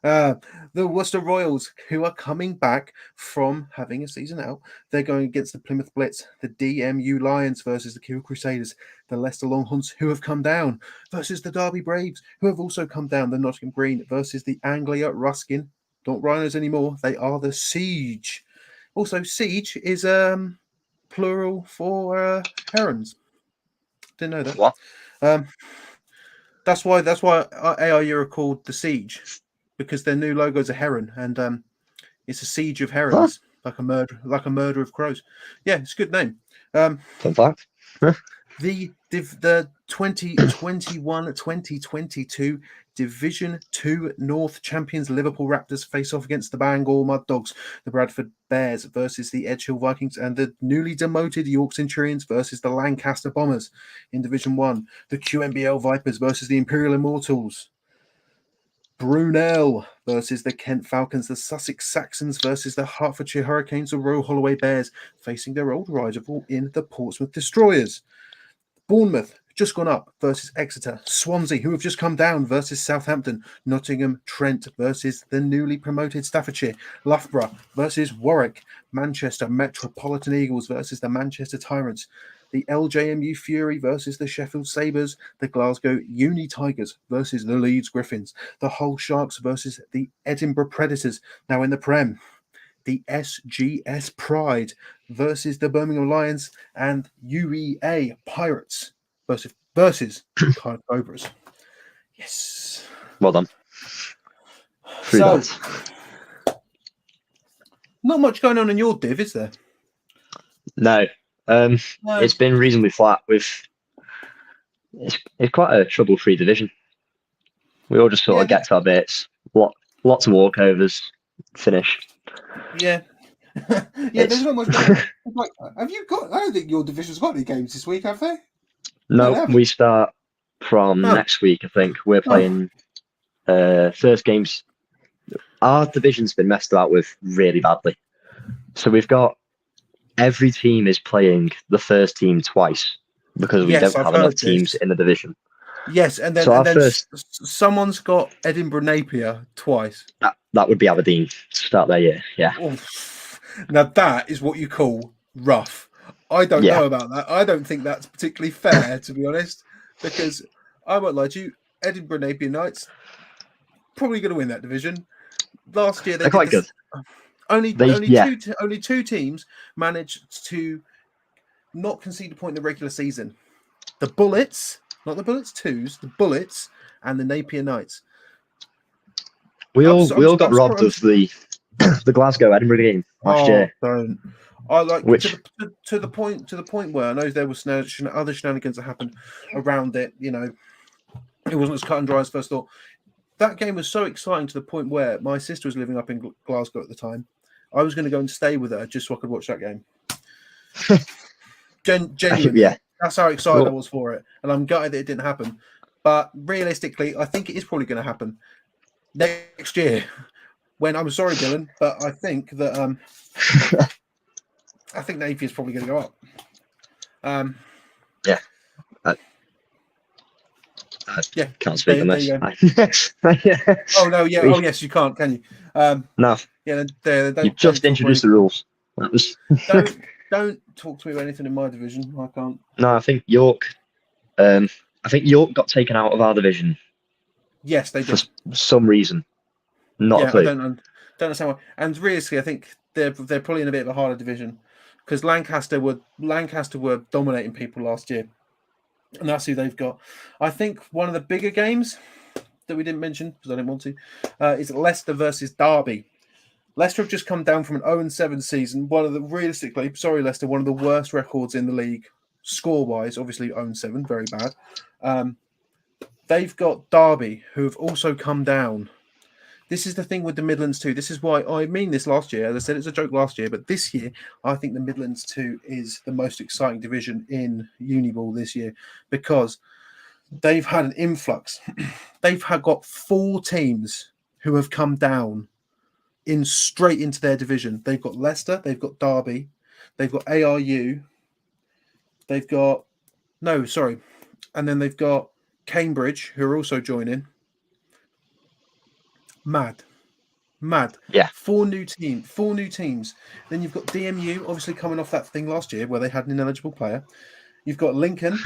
The Worcester Royals, who are coming back from having a season out. They're going against the Plymouth Blitz. The DMU Lions versus the Kiel Crusaders. The Leicester Longhorns, who have come down, versus the Derby Braves, who have also come down. The Nottingham Green versus the Anglia Ruskin. Not Rhinos anymore. They are the Siege. Also, Siege is plural for herons. Didn't know that. What? That's why AIU are called the Siege. Because their new logo is a heron, and it's a siege of herons, like a murder of crows. Yeah, it's a good name. Fun fact. The 2021-2022 Division 2 North champions Liverpool Raptors face off against the Bangor Mud Dogs, the Bradford Bears versus the Edgehill Vikings, and the newly demoted York Centurions versus the Lancaster Bombers. In Division 1, the QMBL Vipers versus the Imperial Immortals. Brunel versus the Kent Falcons, the Sussex Saxons versus the Hertfordshire Hurricanes, the Royal Holloway Bears facing their old rival in the Portsmouth Destroyers. Bournemouth, just gone up, versus Exeter. Swansea, who have just come down, versus Southampton. Nottingham Trent versus the newly promoted Staffordshire. Loughborough versus Warwick. Manchester Metropolitan Eagles versus the Manchester Tyrants. the LJMU Fury versus the Sheffield Sabres, the Glasgow Uni Tigers versus the Leeds Griffins, the Hull Sharks versus the Edinburgh Predators, now in the Prem, the SGS Pride versus the Birmingham Lions, and UEA Pirates versus Cardiff Cobras. Yes. Well done. Through So, that. not much going on in your div, is there? No. No. It's been reasonably flat. It's quite a trouble-free division. We all just sort of get to our bits. Lots of walkovers. Finish. Yeah. Yeah, there's not much going on. Like, have you got? I don't think your division's got any games this week, have they? No, we start from next week. I think we're playing first games. Our division's been messed about with really badly. So we've got every team is playing the first team twice because we don't have enough teams in the division. Yes, and then, someone's got Edinburgh Napier twice. That would be Aberdeen to start their year. Yeah. Oof. Now that is what you call rough. I don't know about that. I don't think that's particularly fair, to be honest, because I won't lie to you. Edinburgh Napier Knights probably going to win that division. Last year they're quite good. Only two teams managed to not concede a point in the regular season. The Bullets, not the Bullets twos, the Bullets and the Napier Knights. We all got robbed of the Glasgow Edinburgh game last year. Don't. I like to the point where I know there was other shenanigans that happened around it. You know, it wasn't as cut and dry as first thought. That game was so exciting to the point where my sister was living up in Glasgow at the time. I was going to go and stay with her just so I could watch that game. Genuinely, that's how excited I was for it, and I'm gutted that it didn't happen. But realistically, I think it is probably going to happen next year. When I'm sorry, Dylan, but I think that I think Napier is probably going to go up. I can't speak on this. Oh no, yeah. Oh yes, you can't, can you? No. Yeah, You've just introduced the rules. That was. Don't talk to me about anything in my division. I can't. No, I think York. I think York got taken out of our division. Yes, they did. For some reason. Not a clue. I don't understand why. And realistically, I think they're probably in a bit of a harder division because Lancaster were dominating people last year, and that's who they've got. I think one of the bigger games that we didn't mention because I didn't want to is Leicester versus Derby. Leicester have just come down from an 0-7 season. One of the one of the worst records in the league score-wise. Obviously 0-7, very bad. They've got Derby, who have also come down. This is the thing with the Midlands 2. This is why I mean this last year. As I said, it's a joke last year, but this year I think the Midlands 2 is the most exciting division in Uniball this year because they've had an influx. They've got 4 teams who have come down straight into their division. They've got Leicester, they've got Derby, they've got ARU, and then they've got Cambridge, who are also joining. Mad. Yeah. 4 new teams. Then you've got DMU, obviously coming off that thing last year where they had an ineligible player. You've got Lincoln,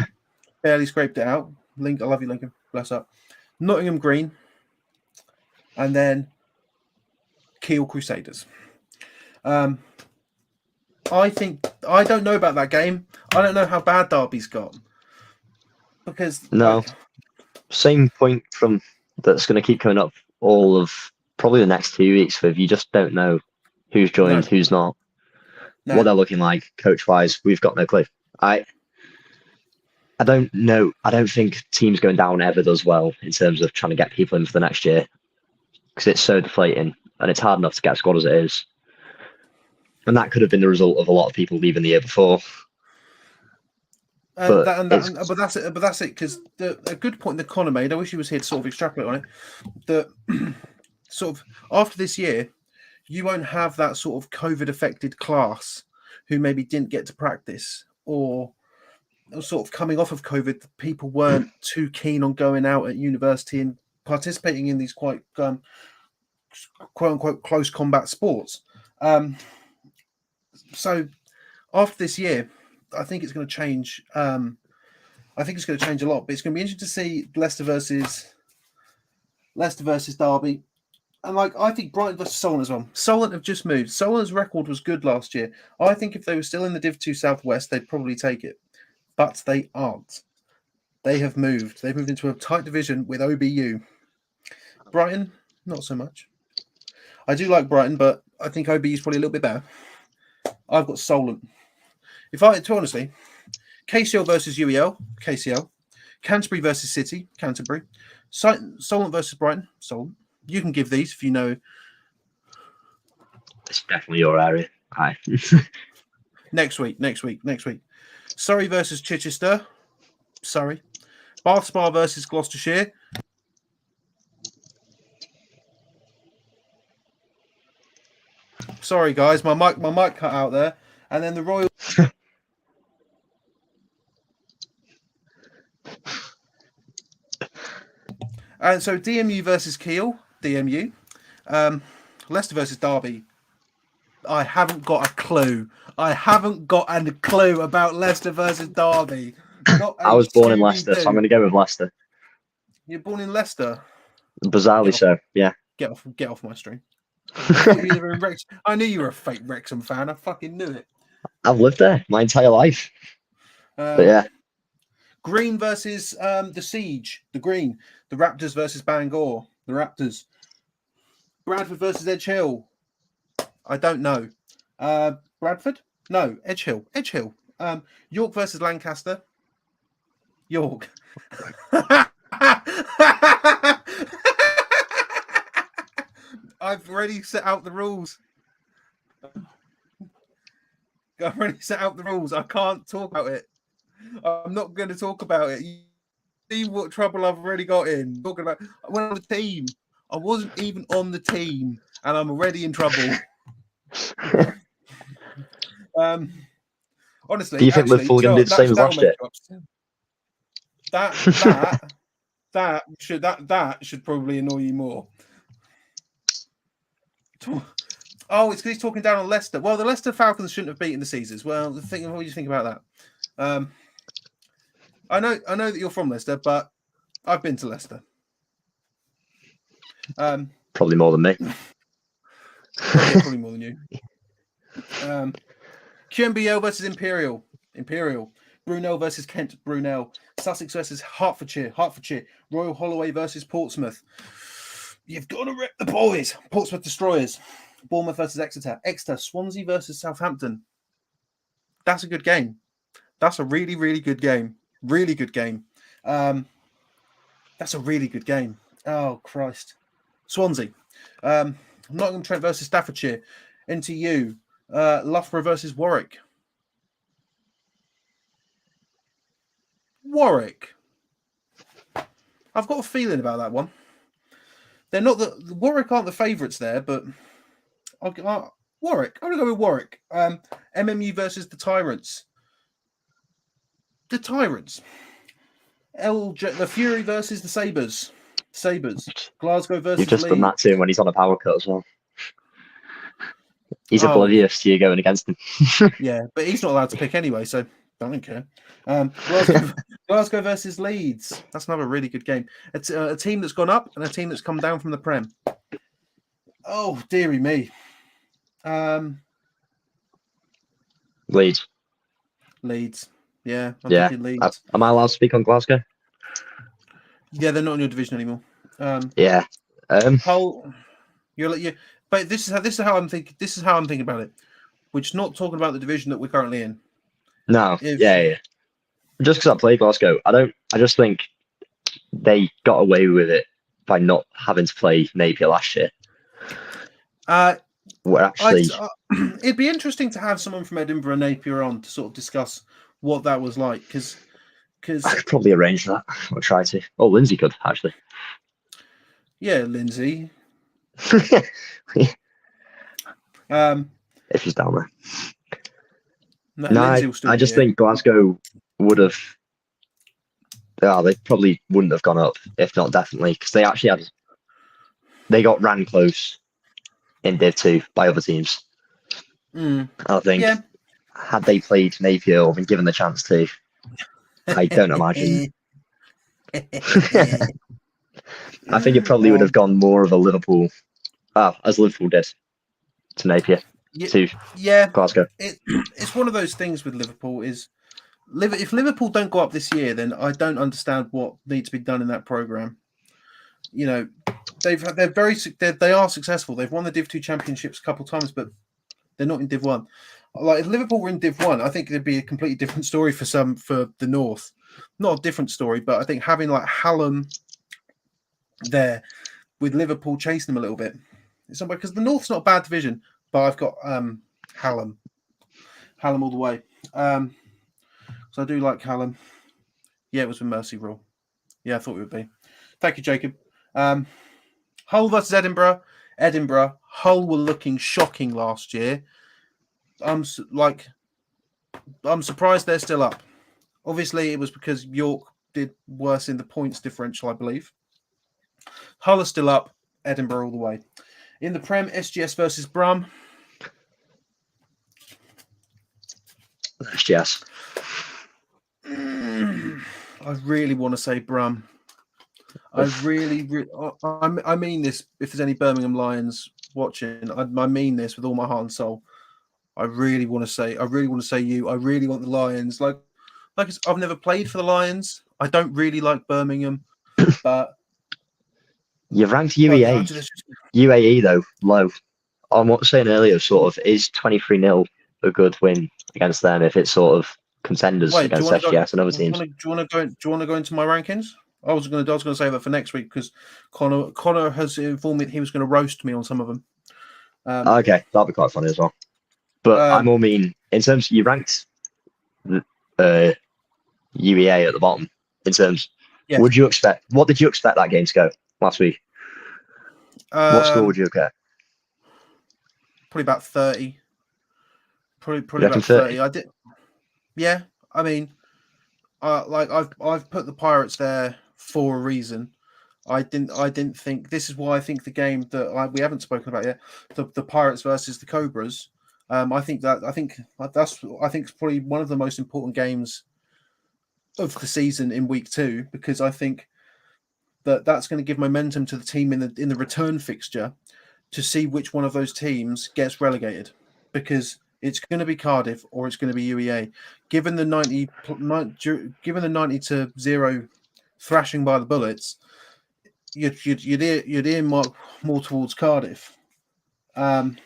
barely scraped it out. I love you, Lincoln. Bless up. Nottingham Green, and then Kiel Crusaders. I don't know about that game. I don't know how bad Derby's got. Because same point from that's going to keep coming up all of probably the next 2 weeks. If you just don't know who's joined, who's not, what they're looking like coach wise, we've got no clue. I don't know. I don't think teams going down ever does well in terms of trying to get people in for the next year because it's so deflating and it's hard enough to get a squad as it is. And that could have been the result of a lot of people leaving the year before. But that's it. Because a good point that Connor made, I wish he was here to sort of extrapolate on it. That sort of after this year, you won't have that sort of COVID-affected class who maybe didn't get to practice or sort of coming off of COVID. People weren't too keen on going out at university and participating in these quite quote unquote close combat sports. So after this year, I think it's going to change. I think it's going to change a lot, but it's going to be interesting to see Leicester versus Derby. And I think Brighton versus Solent as well. Solent have just moved. Solent's record was good last year. I think if they were still in the Div 2 Southwest, they'd probably take it. But they aren't. They have moved. They've moved into a tight division with OBU. Brighton, not so much. I do like Brighton, but I think OBU is probably a little bit better. I've got Solent. Honestly, KCL versus UEL, KCL. Canterbury versus City, Canterbury. Solent versus Brighton, Solent. You can give these if you know. It's definitely your area. Hi. Next week. Surrey versus Chichester. Surrey. Bath Spa versus Gloucestershire. Sorry, guys, my mic cut out there. And then the Royal. And so DMU versus Kiel. DMU. Leicester versus Derby. I haven't got a clue. About Leicester versus Derby. I was born in Leicester, so I'm going to go with Leicester. You're born in Leicester? Bizarrely so, yeah. Get off my stream. I knew you were a fake Wrexham fan. I fucking knew it. I've lived there my entire life. But yeah. Green versus the Siege. The Green. The Raptors versus Bangor. The Raptors. Bradford versus Edge Hill. I don't know. Bradford? No, Edge Hill. York versus Lancaster. York. I've already set out the rules. I can't talk about it. I'm not going to talk about it. You see what trouble I've already got in. Talking about I went on the team. I wasn't even on the team, and I'm already in trouble. Honestly, do you think Liverpool are going to do the same as last year? That should probably annoy you more. Oh, it's because he's talking down on Leicester. Well, the Leicester Falcons shouldn't have beaten the Caesars. Well, what do you think about that? I know that you're from Leicester, but I've been to Leicester. Probably more than me. Probably more than you. QMBL versus Imperial. Brunel versus Kent. Brunel. Sussex versus Hertfordshire. Royal Holloway versus Portsmouth. You've got to rip the boys. Portsmouth Destroyers. Bournemouth versus Exeter. Swansea versus Southampton. That's a good game. That's a really, really good game. Really good game. That's a really good game. Oh, Christ. Swansea. Nottingham Trent versus Staffordshire. NTU. Loughborough versus Warwick. I've got a feeling about that one. They're not the Warwick aren't the favourites there, but Warwick. I'm going to go with Warwick. MMU versus the Tyrants. The Fury versus the Sabres. Glasgow versus You've just Leeds. done that to him when he's on a power cut as well. He's oblivious to you going against him. Yeah, but he's not allowed to pick anyway, so I don't care. Glasgow versus Leeds. That's another really good game. It's a team that's gone up and a team that's come down from the Prem. Oh, dearie me. Leeds. Yeah, I'm thinking Leeds. Am I allowed to speak on Glasgow? Yeah, they're not in your division anymore. Yeah. But this is how I'm thinking. This is how I'm thinking about it. We're just not talking about the division that we're currently in. No. Yeah. Just because I play Glasgow, I just think they got away with it by not having to play Napier last year. It'd be interesting to have someone from Edinburgh and Napier on to sort of discuss what that was like, because I could probably arrange that. I'll try to. Oh, Lindsay could actually. Yeah, Lindsay. If she's down there. I just think Glasgow would have. They probably wouldn't have gone up, if not definitely, because they actually got ran close in Div 2 by other teams. I think. Yeah. had they played Napier or been given the chance to, I don't imagine. I think it probably would have gone more of a Liverpool, as Liverpool did to Napier, to yeah. Glasgow. It's one of those things with Liverpool is if Liverpool don't go up this year, then I don't understand what needs to be done in that program. You know, they are successful. They've won the Div 2 championships a couple of times, but they're not in Div 1. Like if Liverpool were in Div 1, I think it'd be a completely different story for the North. Not a different story, but I think having like Hallam there with Liverpool chasing them a little bit. It's not because the North's not a bad division, but I've got Hallam all the way. So I do like Hallam. Yeah, it was with Mercy Rule. Yeah, I thought it would be. Thank you, Jacob. Hull versus Edinburgh. Hull were looking shocking last year. I'm surprised they're still up. Obviously, it was because York did worse in the points differential, I believe. Hull are still up. Edinburgh all the way. In the Prem, SGS versus Brum. SGS. I really want to say Brum. I mean this. If there's any Birmingham Lions watching, I mean this with all my heart and soul. I really want to say you. I really want the Lions. Like I've never played for the Lions. I don't really like Birmingham, but you've ranked UEA. UAE though low. On what I was saying earlier, sort of is 23-0 a good win against them if it's sort of contenders against SGS and other teams. Do you want to go into my rankings? I was going to say that for next week because Connor has informed me that he was going to roast me on some of them. Okay, that'll be quite funny as well. But I more mean in terms you ranked UEA at the bottom. In terms, yes. What did you expect that game to go last week? What score would you get? Probably about 30. Probably about 30. I did. Yeah, I mean, I've put the Pirates there for a reason. I didn't think this is why I think the game that we haven't spoken about yet, the Pirates versus the Cobras. I think it's probably one of the most important games of the season in week 2 because I think that's going to give momentum to the team in the return fixture to see which one of those teams gets relegated because it's going to be Cardiff or it's going to be UEA. Given the 90-0 thrashing by the Bullets, you'd earmark more towards Cardiff. But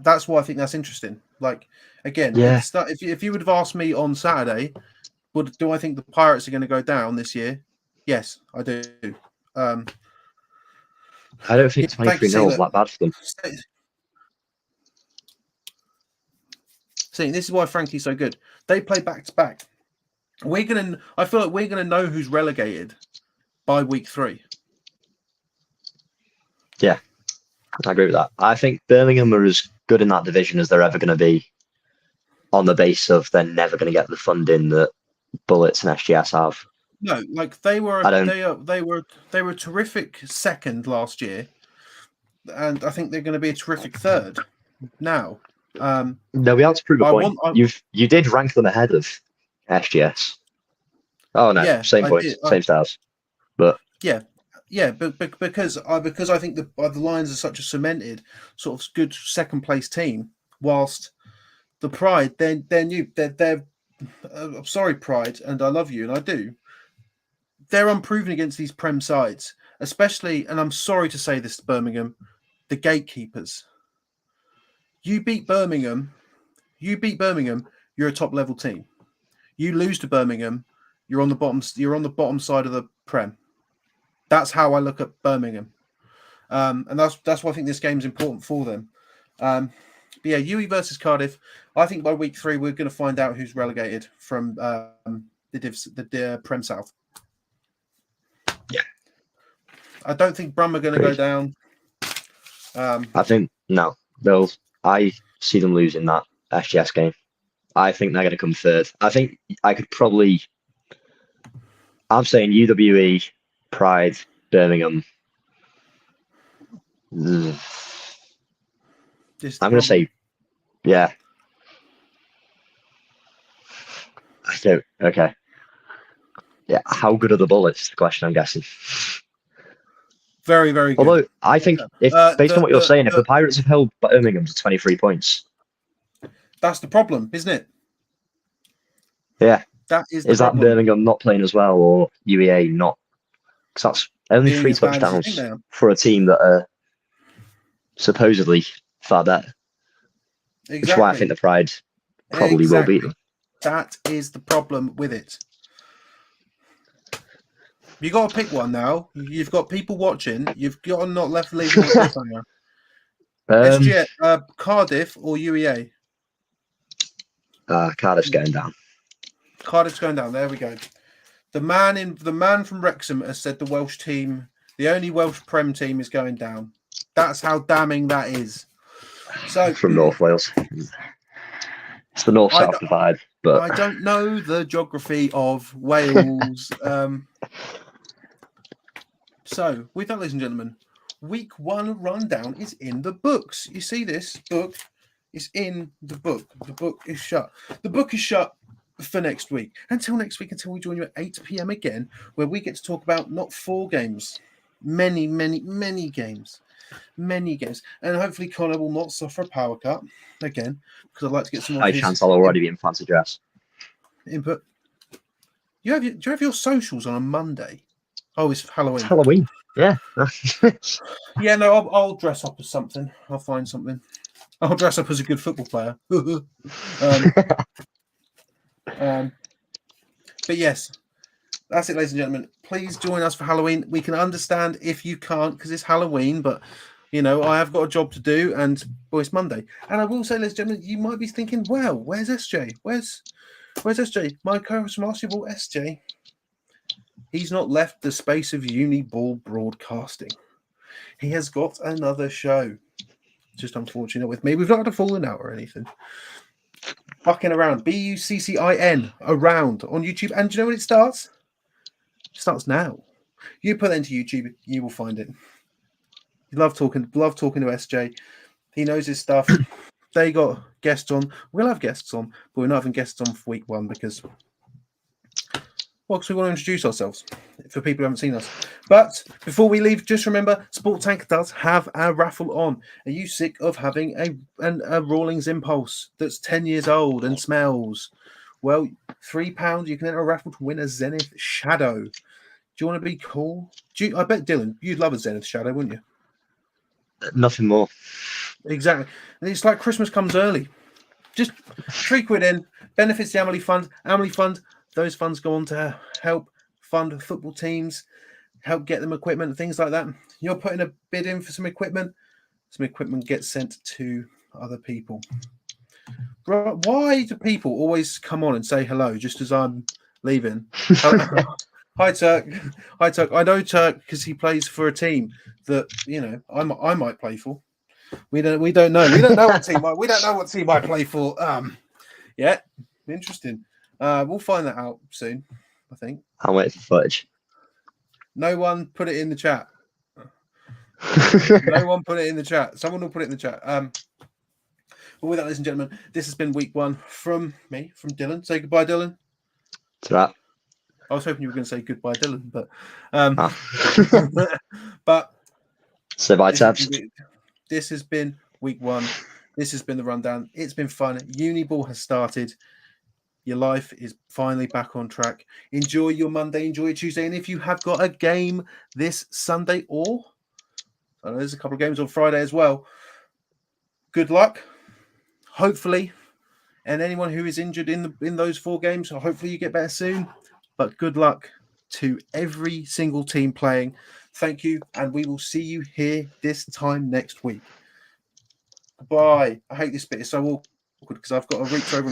that's why I think that's interesting. Like again, if you would have asked me on Saturday, do I think the Pirates are going to go down this year? Yes, I do. I don't think 23-0 is that bad for them. See, this is why Frankie's so good. They play back to back. I feel like we're gonna know who's relegated by week 3. Yeah, I agree with that. I think Birmingham are as good in that division as they're ever going to be, on the basis of they're never going to get the funding that Bullets and SGS have. No, like they were a terrific second last year, and I think they're going to be a terrific third now. No, we have to prove a point. You did rank them ahead of SGS. Oh no, yeah, same points, same stars, but but because I think the Lions are such a cemented sort of good second place team, whilst the Pride they're I'm sorry Pride, and I love you and I do. They're unproven against these Prem sides, especially, and I'm sorry to say this to Birmingham, the gatekeepers. You beat Birmingham, you're a top level team. You lose to Birmingham, you're on the bottom side of the Prem. That's how I look at Birmingham. And that's why I think this game is important for them. But yeah, UE versus Cardiff. I think by week 3 we're going to find out who's relegated from the Prem South. Yeah, I don't think Brum are going to go down. I think no. I see them losing that SGS game. I think they're going to come third. I think I could probably. I'm saying UWE, Pride, Birmingham. I'm going to say, yeah. I don't. Okay. Yeah. How good are the bullets? Is the question I'm guessing. Very, very good. Although I think, if based on what you're saying, if the Pirates have held Birmingham to 23 points, that's the problem, isn't it? Yeah. That is the Is that problem. Birmingham not playing as well, or UEA not? Because that's only Being 3 as bad as you think touchdowns they are. for a team that are supposedly far better. Exactly. Which is why I think the Pride probably will beat them. That is the problem with it. You got to pick one now. You've got people watching. You've got to not left leaving a cliffhanger. SG, Cardiff or UEA? Cardiff's going down. Cardiff's going down. There we go. The man from Wrexham has said the Welsh team, the only Welsh Prem team, is going down. That's how damning that is. So from North Wales. It's the north-south divide, but I don't know the geography of Wales. So, with that, ladies and gentlemen, week 1 rundown is in the books. You see this book is in the book. The book is shut. The book is shut for next week. Until next week, until we join you at 8 p.m. again, where we get to talk about not 4 games, many, many, many games. Many games. And hopefully Connor will not suffer a power cut again, because I'd like to get some of high his chance I'll already be in fancy dress. Input. Do you have your socials on a Monday? Oh, it's Halloween. It's Halloween. Yeah. Yeah, no, I'll dress up as something. I'll find something. I'll dress up as a good football player. But yes, that's it, ladies and gentlemen. Please join us for Halloween. We can understand if you can't because it's Halloween, but you know, I have got a job to do, and boy, it's Monday. And I will say, ladies and gentlemen, you might be thinking, well, where's SJ? Where's SJ? My co-host from Basketball, SJ. He's not left the space of Uniball broadcasting. He has got another show. Just unfortunate with me. We've not had a falling out or anything. Bucking around. BUCCIN around on YouTube. And do you know when it starts? It starts now. You put it into YouTube, you will find it. You love talking to SJ. He knows his stuff. They got guests on. We'll have guests on, but we're not having guests on for week 1 because we want to introduce ourselves for people who haven't seen us. But before we leave, just remember, Sport Tank does have a raffle on. Are you sick of having a Rawlings Impulse that's 10 years old and smells? Well, £3, you can enter a raffle to win a Zenith Shadow. Do you want to be cool? I bet, Dylan, you'd love a Zenith Shadow, wouldn't you? Nothing more. Exactly. And it's like Christmas comes early. Just £3 in, benefits the Amelie Fund. Amelie Fund, those funds go on to help fund football teams, help get them equipment, things like that. You're putting a bid in for some equipment gets sent to other people. Why do people always come on and say hello just as I'm leaving? Hi, Turk. Hi, Turk. I know Turk because he plays for a team that, you know, I might play for. We don't know. We don't know what team I play for. Yeah, interesting. We'll find that out soon, I think. I'll wait for footage. No one put it in the chat. No one put it in the chat. Someone will put it in the chat. But with that, ladies and gentlemen, this has been week 1 from me, from Dylan. Say goodbye, Dylan. Ta-ra. I was hoping you were going to say goodbye, Dylan, but but say bye, Tabs. This has been week 1. This has been the rundown. It's been fun. Uniball has started. Your life is finally back on track. Enjoy your Monday, enjoy your Tuesday. And if you have got a game this Sunday, or I know there's a couple of games on Friday as well, good luck. Hopefully, and anyone who is injured in those 4 games, hopefully you get better soon. But good luck to every single team playing. Thank you, and we will see you here this time next week. Bye. I hate this bit. It's so awkward because I've got to reach over and